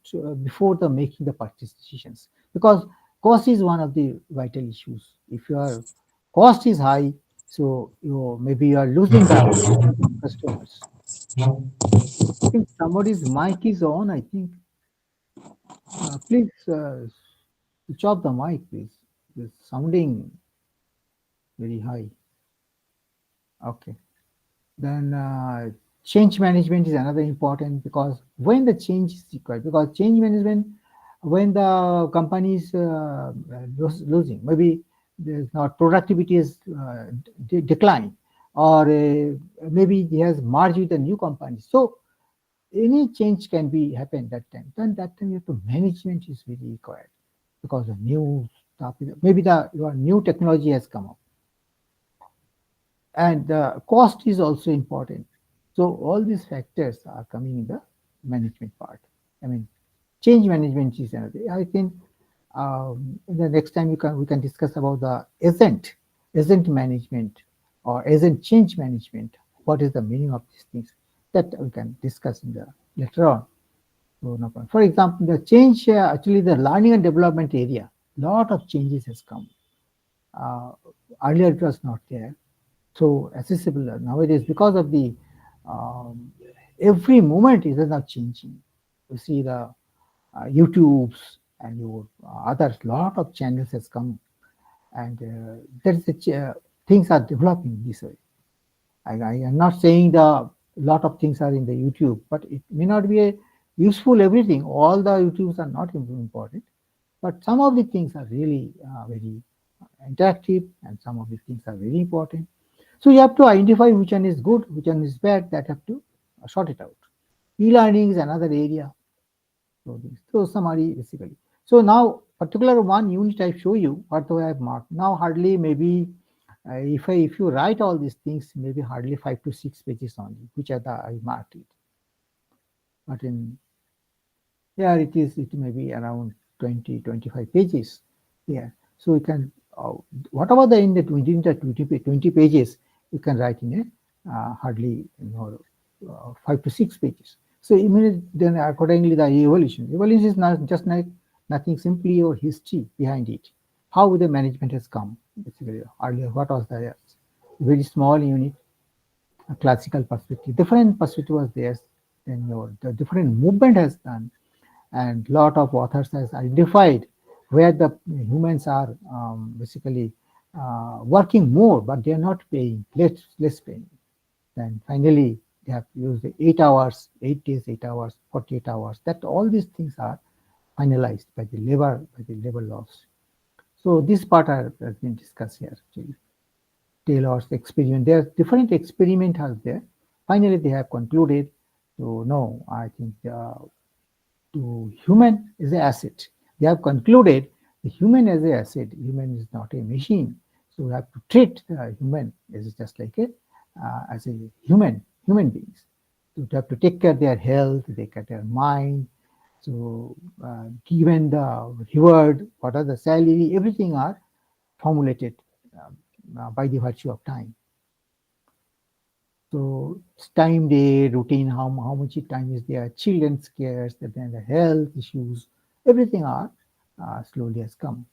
before the making the purchase decisions, because cost is one of the vital issues. If your cost is high, so maybe you are losing the customers. I think somebody's mic is on. I think please switch off the mic, please. It's sounding very high. Okay. Then change management is another important, because when the change is required, because change management, when the company is losing, maybe there's not productivity is decline, or maybe he has merged with a new company. So any change can be happen that time. Then that time you have to management is really required, because the new stuff, maybe your new technology has come up, and the cost is also important. So all these factors are coming in the management part. I mean, change management is another. I think the next time we can discuss about the agent management or agent change management. What is the meaning of these things? That we can discuss in the later on. So no problem. For example, the change, actually the learning and development area, lot of changes has come. Earlier it was not there, so accessible nowadays, because of the every moment is now changing. You see the YouTubes and your others, lot of channels has come, and that's the things are developing this way. I am not saying the lot of things are in the YouTube, but it may not be a useful everything. All the YouTubes are not important, but some of the things are really very interactive, and some of the things are very important. So you have to identify which one is good, which one is bad. That have to sort it out. E-learning is another area. So summary basically. So now particular one unit I show you what I have marked. Now hardly maybe if you write all these things, maybe hardly 5 to 6 pages only, which are I marked it. But in here it may be around 20-25 pages. Yeah. So you can whatever the in the 20 pages you can write in a hardly 5 to 6 pages. So immediately then accordingly the evolution is not just like nothing, simply your history behind it, how the management has come. Basically earlier what was the very small unit, a classical perspective, different perspective was there, then the different movement has done, and lot of authors has identified where the humans are basically working more, but they are not paying, less paying. Then finally they have used 8 hours, 8 days, 8 hours, 48 hours. That all these things are finalized by the labor laws. So this part has been discussed here actually. Taylor's experiment. There are different experiments out there. Finally, they have concluded. So no, I think to human is an asset. They have concluded the human as an asset. Human is not a machine. So we have to treat the human as just like as a human beings. So we have to take care of their health, take care of their mind. So given the reward, what are the salary, everything are formulated by the virtue of time. So time, day, routine, how much time is there, children's cares, then the health issues, everything are slowly has come.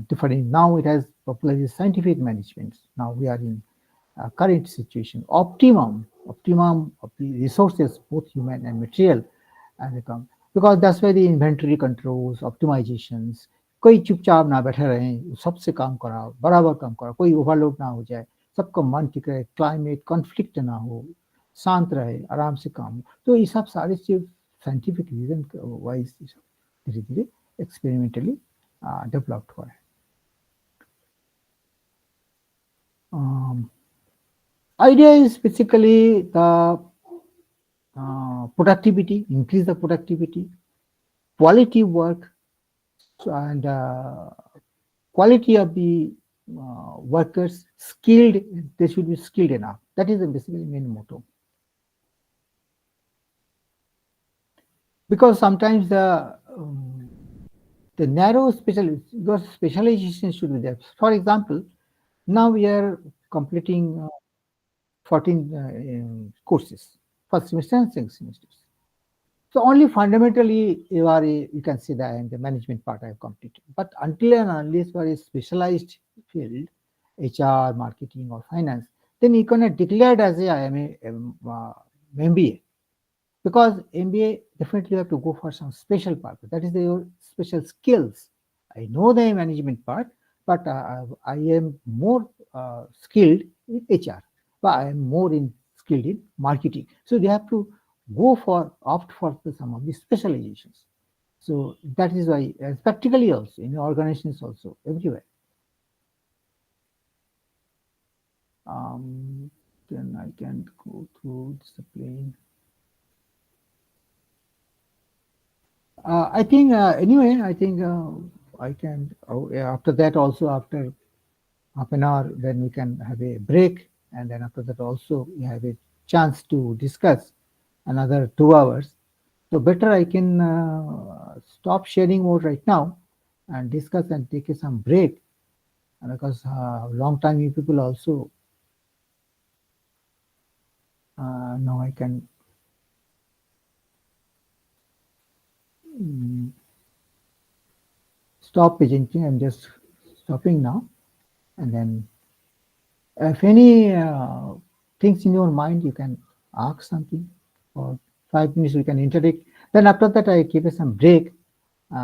Different now it has popularized scientific management. Now we are in current situation, optimum of the resources, both human and material, and come, because that's why the inventory controls, optimizations. कोई चुपचाप ना बैठे रहे, सबसे काम कराओ, बराबर काम कराओ, कोई ओवरलोड ना हो जाए, सबका मन टिक रहे, क्लाइमेट कॉन्फ्लिक्ट ना हो. शांत रहे, आराम से काम हो। तो ये सब सारी चीज साइंटिफिक रीजन वाइज धीरे धीरे एक्सपेरिमेंटली डेवलप्ड हुआ है। Idea is basically the productivity, increase the productivity, quality work, and quality of the workers, skilled, they should be skilled enough. That is basically main motto. Because sometimes the narrow your specialization should be there. For example, now we are completing 14 courses, first semester and second semesters. So only fundamentally you can see that in the management part I have completed. But until and unless you are a specialized field, HR, marketing, or finance, then you cannot declare as I am a MBA. Because MBA definitely have to go for some special purpose. That is your special skills. I know the management part, but I am more skilled in HR. But I am more skilled in marketing. So they have to opt for some of the specializations. So that is why practically also in organizations also everywhere. Then I can go through discipline. I think anyway, I think I can after that also after half an hour, then we can have a break, and then after that also we have a chance to discuss another 2 hours. So better I can stop sharing more right now and discuss and take some break, because long time you people also now I can stop presenting. I'm just stopping now, and then if any things in your mind, you can ask something, or 5 minutes we can interact. Then after that, I keep some break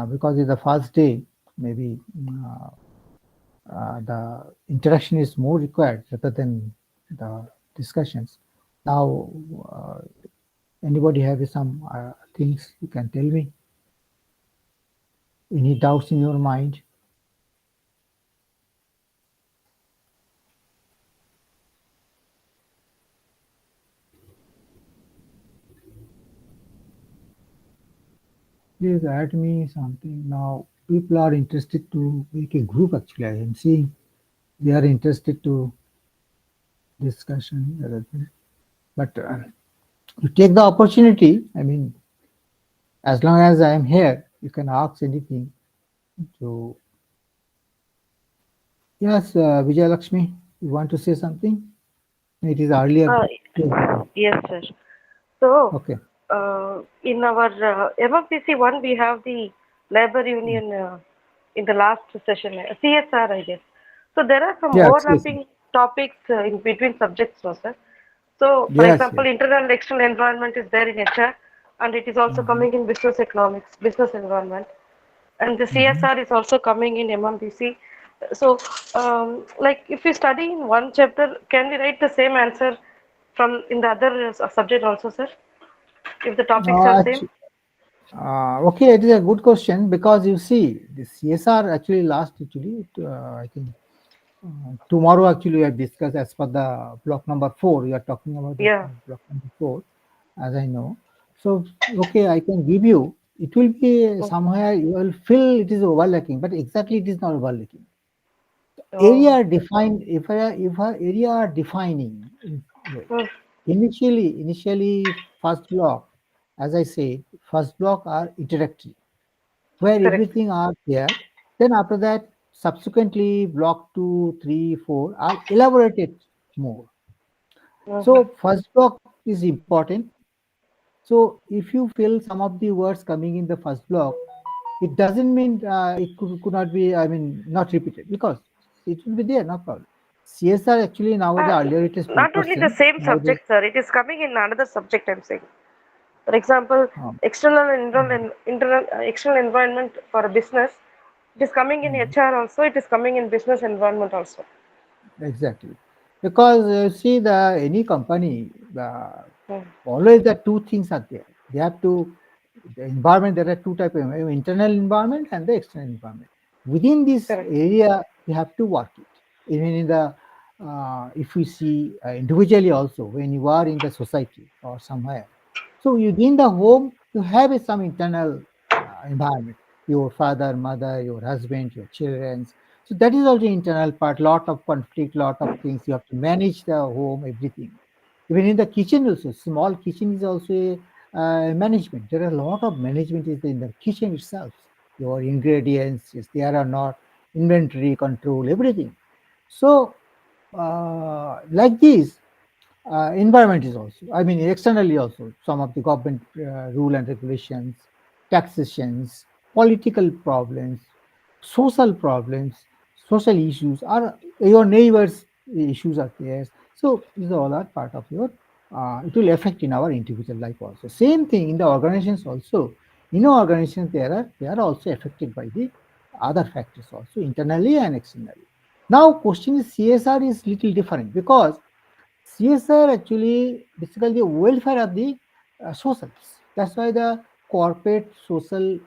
because it's the first day. Maybe the interaction is more required rather than the discussions. Now, anybody have some things you can tell me? Any doubts in your mind? Please add me something. Now people are interested to make a group. Actually, I am seeing they are interested to discussion. But you take the opportunity. I mean, as long as I am here, you can ask anything. So yes, Vijay Lakshmi, you want to say something? It is earlier. Yes, sir. So, Okay. in our MMPC 1, we have the labor union in the last session, CSR, I guess. So, there are some Yes. overlapping topics in between subjects, no, sir. So, for Yes. example, internal and external environment is there in HR, and it is also coming in business economics, business environment, and the CSR is also coming in MMPC. So, like if we study in one chapter, can we write the same answer from in the other subject also, sir? If the topics are same? Okay, it is a good question, because you see the CSR actually I think tomorrow actually we have discussed as per the block number 4. We are talking about the block number 4, as I know. So okay, I can give you. It will be somewhere you will feel it is overlapping, but exactly it is not overlapping. Area defined. If area are defining initially first block, as I said, first block are introductory, where everything are there. Then after that, subsequently block 2, 3, 4 are elaborated more. So first block is important. So if you feel some of the words coming in the first block, it doesn't mean it could not be, I mean, not repeated, because it will be there, no problem. CSR actually nowadays, earlier it is Not only the 2%. same Nowadays, subject, sir. It is coming in another subject, I'm saying. For example, external and internal external environment for a business. It is coming in HR also. It is coming in business environment also. exactly. Because see, any company, Always the two things are there. They have to, the environment, there are two types of internal environment and the external environment. Within this area, you have to work it. Even in the, if we see individually also, when you are in the society or somewhere. So within the home, you have some internal environment, your father, mother, your husband, your children. So that is also internal part, lot of conflict, lot of things. You have to manage the home, everything. Even in the kitchen also, small kitchen is also a management. There are a lot of management is in the kitchen itself. Your ingredients, is there or not, inventory control, everything. So like this, environment is also, I mean, externally also, some of the government rule and regulations, taxations, political problems, social problems, social issues, are your neighbors' issues are there. So these all are part of your, it will affect in our individual life also. Same thing in the organizations also. In our organizations, they are also affected by the other factors also, internally and externally. Now, question is CSR is little different because CSR actually basically the welfare of the socials. That's why the corporate social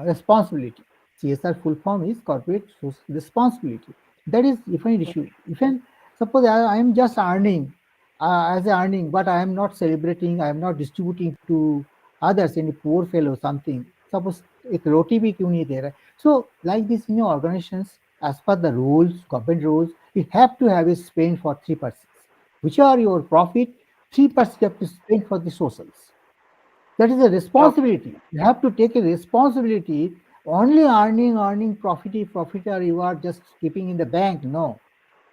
responsibility. CSR full form is corporate social responsibility. That is different issue. Even suppose I am just earning as a earning, but I am not celebrating, I am not distributing to others, any poor fellow something. Suppose a roti bhi kyun nahi de raha hai. So like this in your organizations, as per the rules, government rules, you have to have a spend for 3%. Which are your profit, 3% you have to spend for the socials. That is a responsibility. You have to take a responsibility. Only earning, profit, or you are just keeping in the bank. No,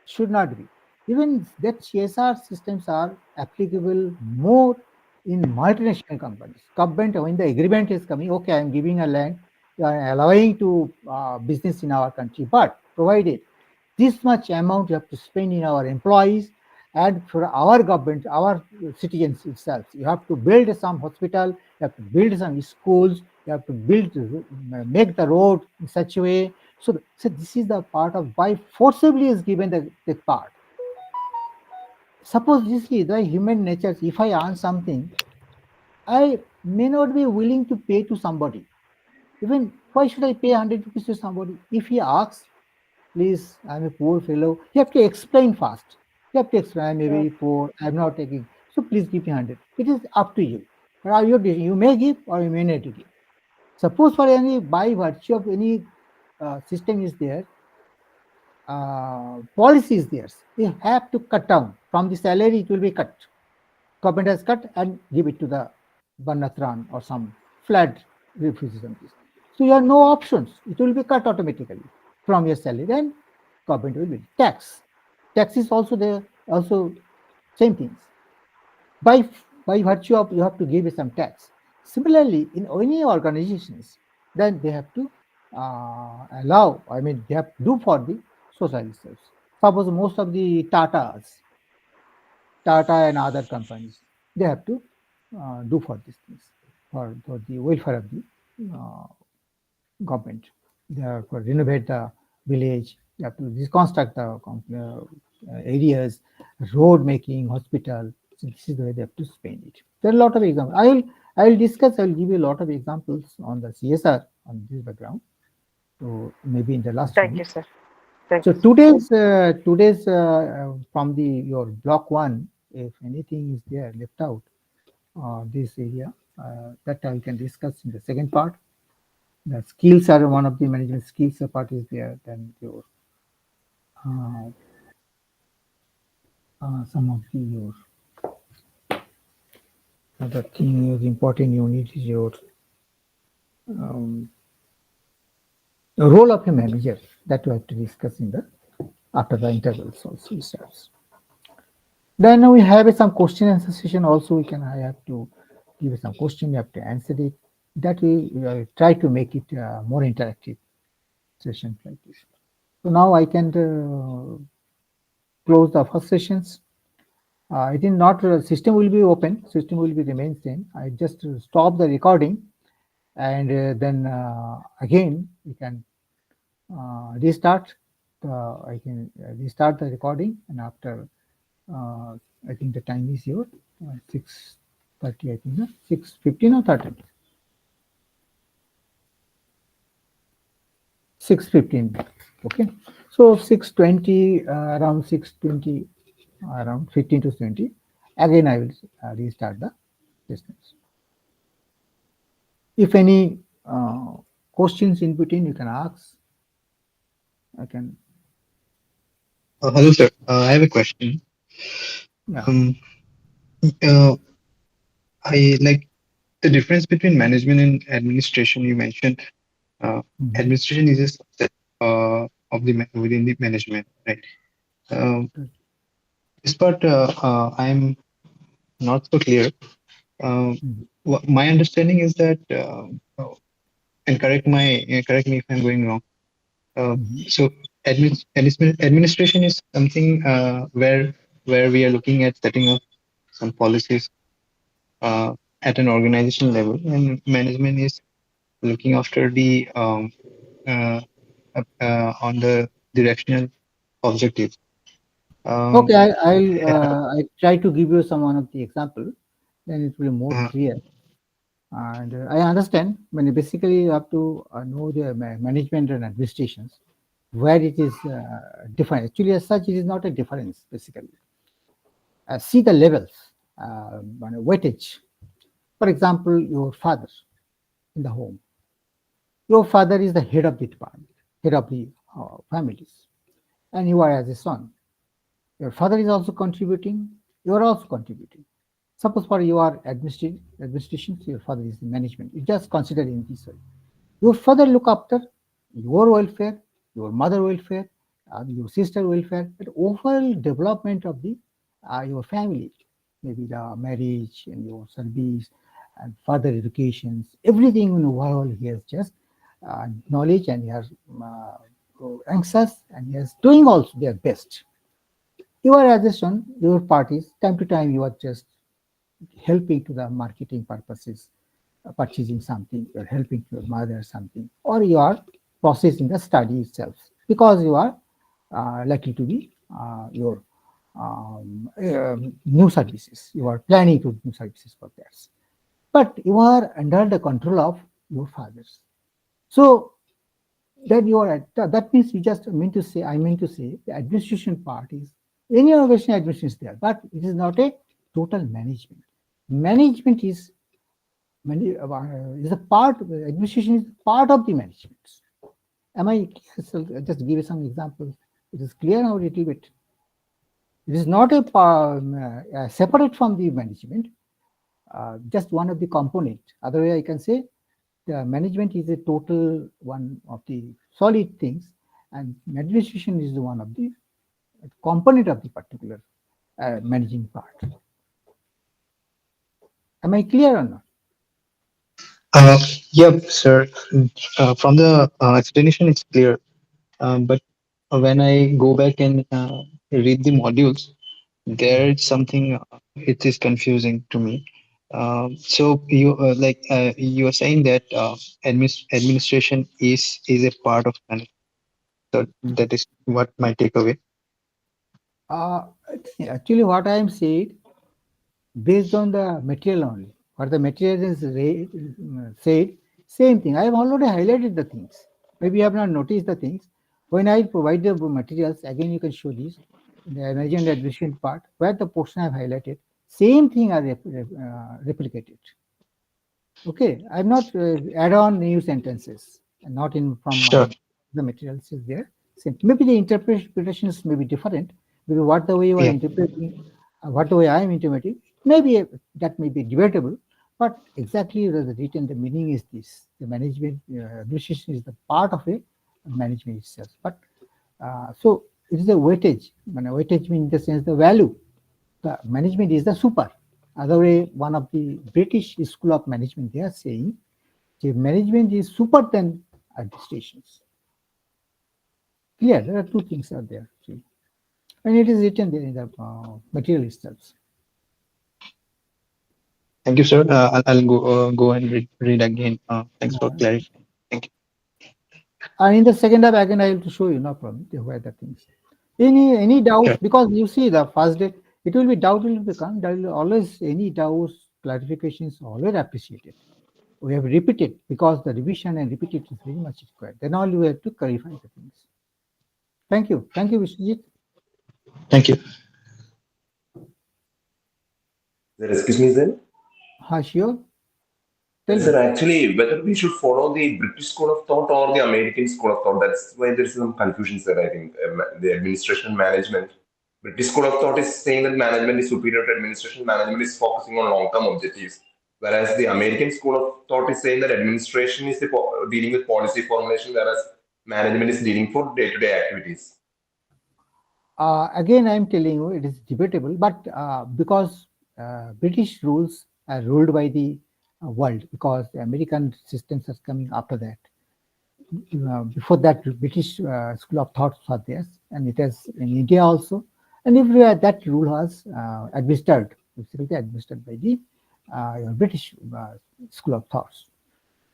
should not be. Even that CSR systems are applicable more in multinational companies. Government, when the agreement is coming, okay, I'm giving a land, allowing to business in our country, but provided this much amount you have to spend in our employees and for our government, our citizens itself. You have to build some hospital, you have to build some schools, you have to build, make the road in such a way. So this is the part of why forcibly is given the part. Suppose this is the human nature. If I earn something, I may not be willing to pay to somebody. Even why should I pay 100 rupees to somebody? If he asks, please, I'm a poor fellow, you have to explain fast. You have to explain, I'm a very poor, I'm not taking. So please give me 100. It is up to you. But are you may give or you may not give. Suppose for any, by virtue of any system is there, policy is there, you have to cut down from the salary, it will be cut. Government has cut and give it to the Banatran or some flood refugees. So you have no options. It will be cut automatically from your salary. Then government will be tax. Tax is also there. Also same things. By virtue of you have to give some tax. Similarly, in any organizations, then they have to allow. I mean, they have to do for the socialists. Suppose most of the Tata and other companies, they have to do for these things, for the welfare of the uh, government. They have to renovate the village, they have to reconstruct the areas, road making, hospital. So this is the way they have to spend it. There are a lot of examples. I will discuss, I will give you a lot of examples on the CSR on this background. So maybe in the last Thank you, minute. sir. Thank So you, sir. today's from the your block one, if anything is there left out, this area that I can discuss in the second part. The skills are one of the management skills part is there. Then your uh, some of your other thing is important unit is your um, the role of a manager that we have to discuss in the after the intervals also starts. Then we have some question answer session also. I have to give some question, you have to answer it. That we try to make it more interactive session like this. So now I can close the first sessions. It is not system will be open. System will be remain same. I just stop the recording, and then again we can restart. I can restart the recording, and after I think the time is your 6 30, I think, no? 6:15 or 30? 6:15. Okay. So 6:20, around 6:20, around 15 to 20. Again, I will restart the distance. If any questions in between, you can ask. I can. Hello, sir. I have a question. Yeah. Uh, I like the difference between management and administration. You mentioned administration is a subset of the within the management, right? This part I'm not so clear. My understanding is that, and correct me if I'm going wrong. So administration is something where we are looking at setting up some policies at an organizational level, and management is looking after the on the directional objectives. Okay, I'll try to give you some one of the example, then it will be more clear. And I understand when basically you have to know the management and administrations where it is different. Actually, as such, it is not a difference basically. See the levels, weightage. For example, your father in the home. Your father is the head of the department, head of the families, and you are as a son. Your father is also contributing. You are also contributing. Suppose for you are administration, your father is the management. You just consider in this way. Your father look after your welfare, your mother welfare, your sister welfare, but overall development of the your family, maybe the marriage and your service and further educations, everything in the world he has just knowledge and he has anxious and he is doing also their best. You are as a son, your parties, time to time you are just helping to the marketing purposes, purchasing something, you're helping your mother something, or you are processing the study itself because you are likely to be your new services. You are planning to new services for that. But you are under the control of your fathers. So that you are that means you just mean to say, I mean to say the administration part is any organization administration is there, but it is not a total management. Management is a part, administration is part of the management. Am I so just give you some examples? It is clear now a little bit. It is not a separate from the management, just one of the component. Other way I can say the management is a total one of the solid things, and administration is the one of the component of the particular managing part. Am I clear or not? Yep, sir. From the explanation, it's clear. But when I go back and read the modules, there it's something it is confusing to me. So you you are saying that administration is a part of management. So that is what my takeaway. Uh, Actually, what I am saying based on the material only. What the material is said, same thing. I have already highlighted the things. Maybe you have not noticed the things. When I provide the materials, again you can show this, the energy and addition part, where the portion I have highlighted, same thing are replicated. Okay, I'm not add on new sentences, and not in from my the materials is there. Maybe the interpretations may be different. Maybe what the way you are interpreting, what the way I am interpreting, maybe that may be debatable. But exactly the written, the meaning is this: the management administration is the part of a management itself. But so it is a weightage. When a weightage means in the sense the value. The management is the super. Other way, one of the British School of Management, they are saying the management is super than administrations. Clear, there are two things are there. See. And it is written there in the material itself. Thank you, sir. I'll go and read again. Thanks for clarifying. Thank you. And in the second half, again, I will show you, no problem, where the things. Any doubts? Because you see the first day, it will be doubt will become, there will always any doubts clarification is always appreciated. We have repeated because the revision and repeated is very much required. Then only we have to clarify the things. Thank you. Thank you, Vishwajit. Thank you. Sir, excuse me, sir. Sure. Tell Sir, me. actually, whether we should follow the British school of thought or the American school of thought, that's why there's some confusion, sir. I think the administration and management. British school of thought is saying that management is superior to administration, management is focusing on long-term objectives. Whereas the American school of thought is saying that administration is dealing with policy formulation, whereas management is dealing for day-to-day activities. Again, I am telling you, it is debatable, but because British rules are ruled by the world, because the American systems are coming after that. Before that, British school of thoughts are there, and it is in India also. And everywhere that rule was administered, basically administered by the British school of thoughts.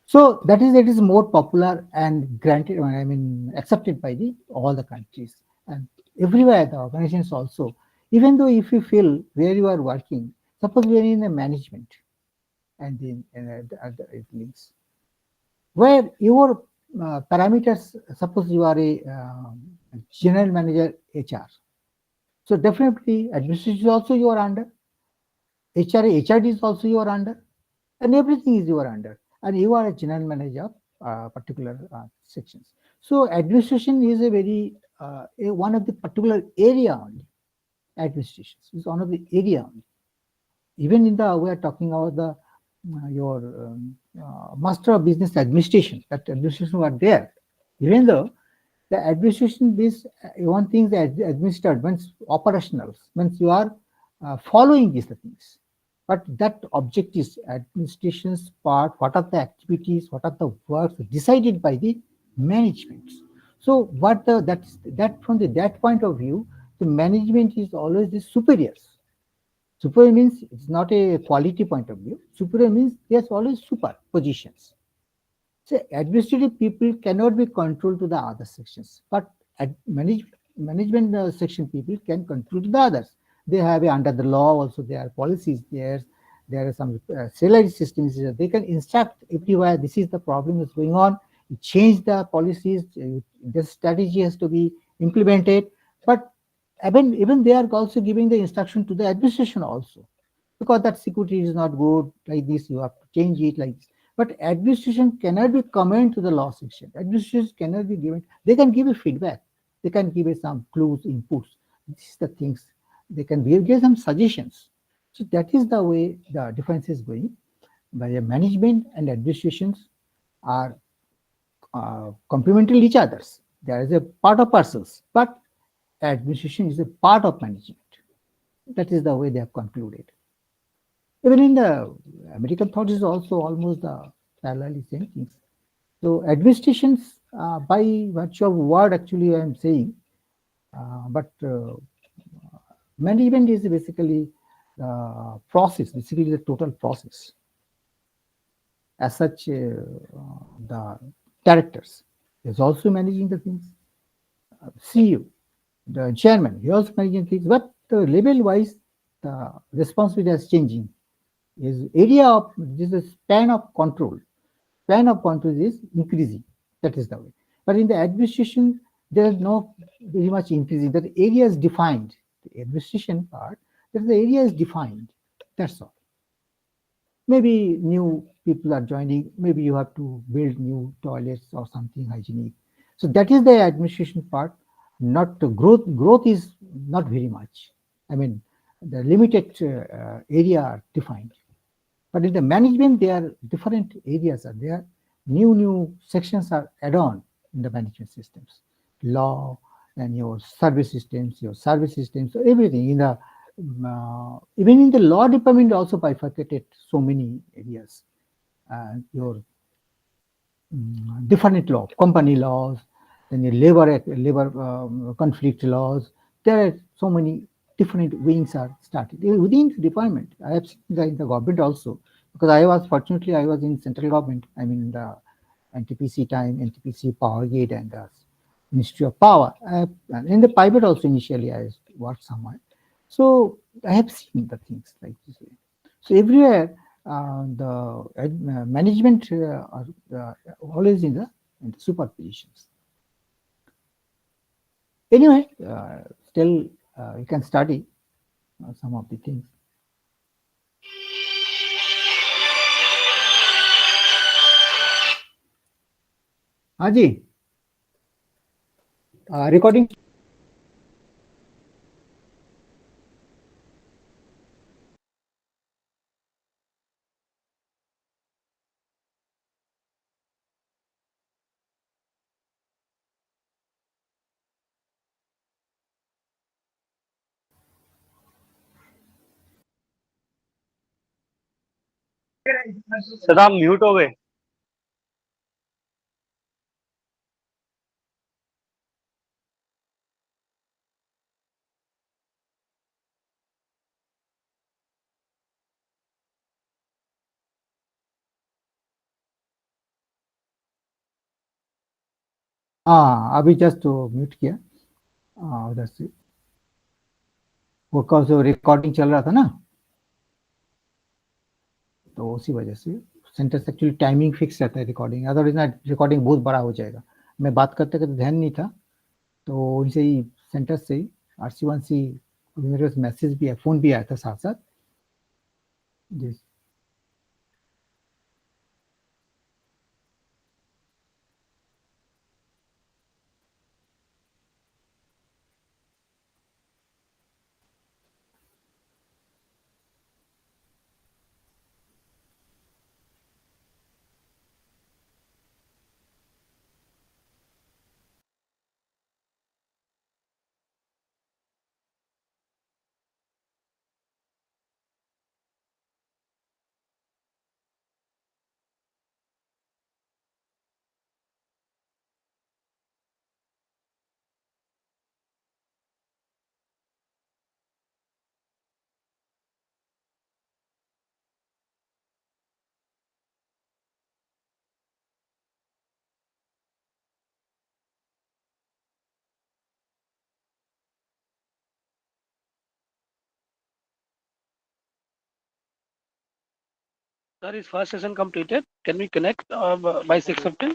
So that is, it is more popular and granted, I mean, accepted by the all the countries. And everywhere the organizations also, even though if you feel where you are working, suppose we are in the management and in the links, where your parameters, suppose you are a general manager HR, so definitely administration is also you are under, HRD is also you are under, and everything is you are under, and you are a general manager of particular sections. So administration is a very one of the particular area only. Administration is one of the area only. Even in the, we are talking about the your master of business administration, that administration were there. Even though the administration is one thing that administered means operational, means you are following these things. But that objectives, administration's part, what are the activities, what are the works decided by the management. So what that from that point of view, the management is always the superiors. Superior means it's not a quality point of view. Superior means there's always super positions. So administrative people cannot be controlled to the other sections, but management section people can control to the others. They have under the law also, there are policies there. There are some salary systems. They can instruct everywhere. This is the problem is going on. You change the policies. The strategy has to be implemented. But even they are also giving the instruction to the administration also, because that security is not good like this. You have to change it like this. But administration cannot be comment to the law section. Administration cannot be given. They can give a feedback. They can give some clues, inputs. This is the things. They can give some suggestions. So that is the way the difference is going. By the management and administrations are complementing each others. There is a part of parcels, but administration is a part of management. That is the way they have concluded. Even in the American thought is also almost the parallelly same things. So administrations, by virtue of word, actually I am saying, but management is basically the process, basically the total process. As such, the directors is also managing the things. CEO, the chairman, he also managing things, but level-wise, the responsibility is changing. His area of this is span of control. Span of control is increasing. That is the way. But in the administration, there is no very much increasing. That area is defined. The administration part, that the area is defined. That's all. Maybe new people are joining. Maybe you have to build new toilets or something hygienic. So that is the administration part. Not growth. Growth is not very much. I mean, the limited area are defined. But in the management, there are different areas are there. New sections are add-on in the management systems. Law and your service systems, so everything in the even in the law department also bifurcated so many areas. Your different law, company laws, then your labor conflict laws. There are so many different wings are started within the department. I have seen that in the government also, because I was fortunately I was in central government. I mean the NTPC time, NTPC Power Grid, and the Ministry of Power. And in the private also initially I worked somewhere. So I have seen the things like this way. So everywhere the management are always in the super positions. Anyway, still you can study some of the things. Haji, recording. Sir आप mute हो गए। हाँ अभी just तो mute किया उधर से, वो कब से रिकॉर्डिंग चल रहा था ना, तो उसी वजह से सेंटेंस एक्चुअली टाइमिंग फिक्स रहता है रिकॉर्डिंग, अदरवाइज ना रिकॉर्डिंग बहुत बड़ा हो जाएगा। मैं बात करते करते ध्यान नहीं था, तो उनसे ही सेंटेंस से ही RC1C मेरे पास मैसेज भी है, फोन भी आया था साथ साथ जी। Sir, is first session completed? Can we connect by 6:15?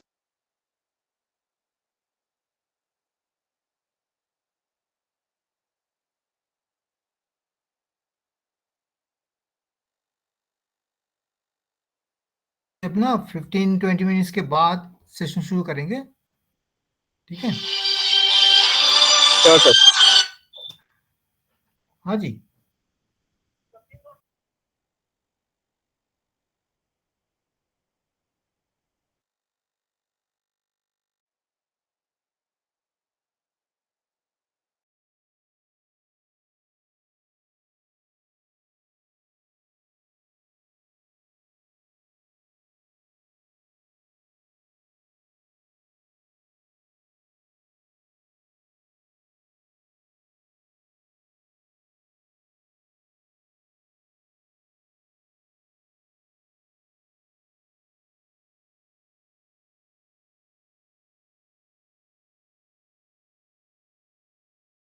अपना 15-20 मिनट्स के बाद सेशन शुरू करेंगे, ठीक है? Sure sir. हाँ जी।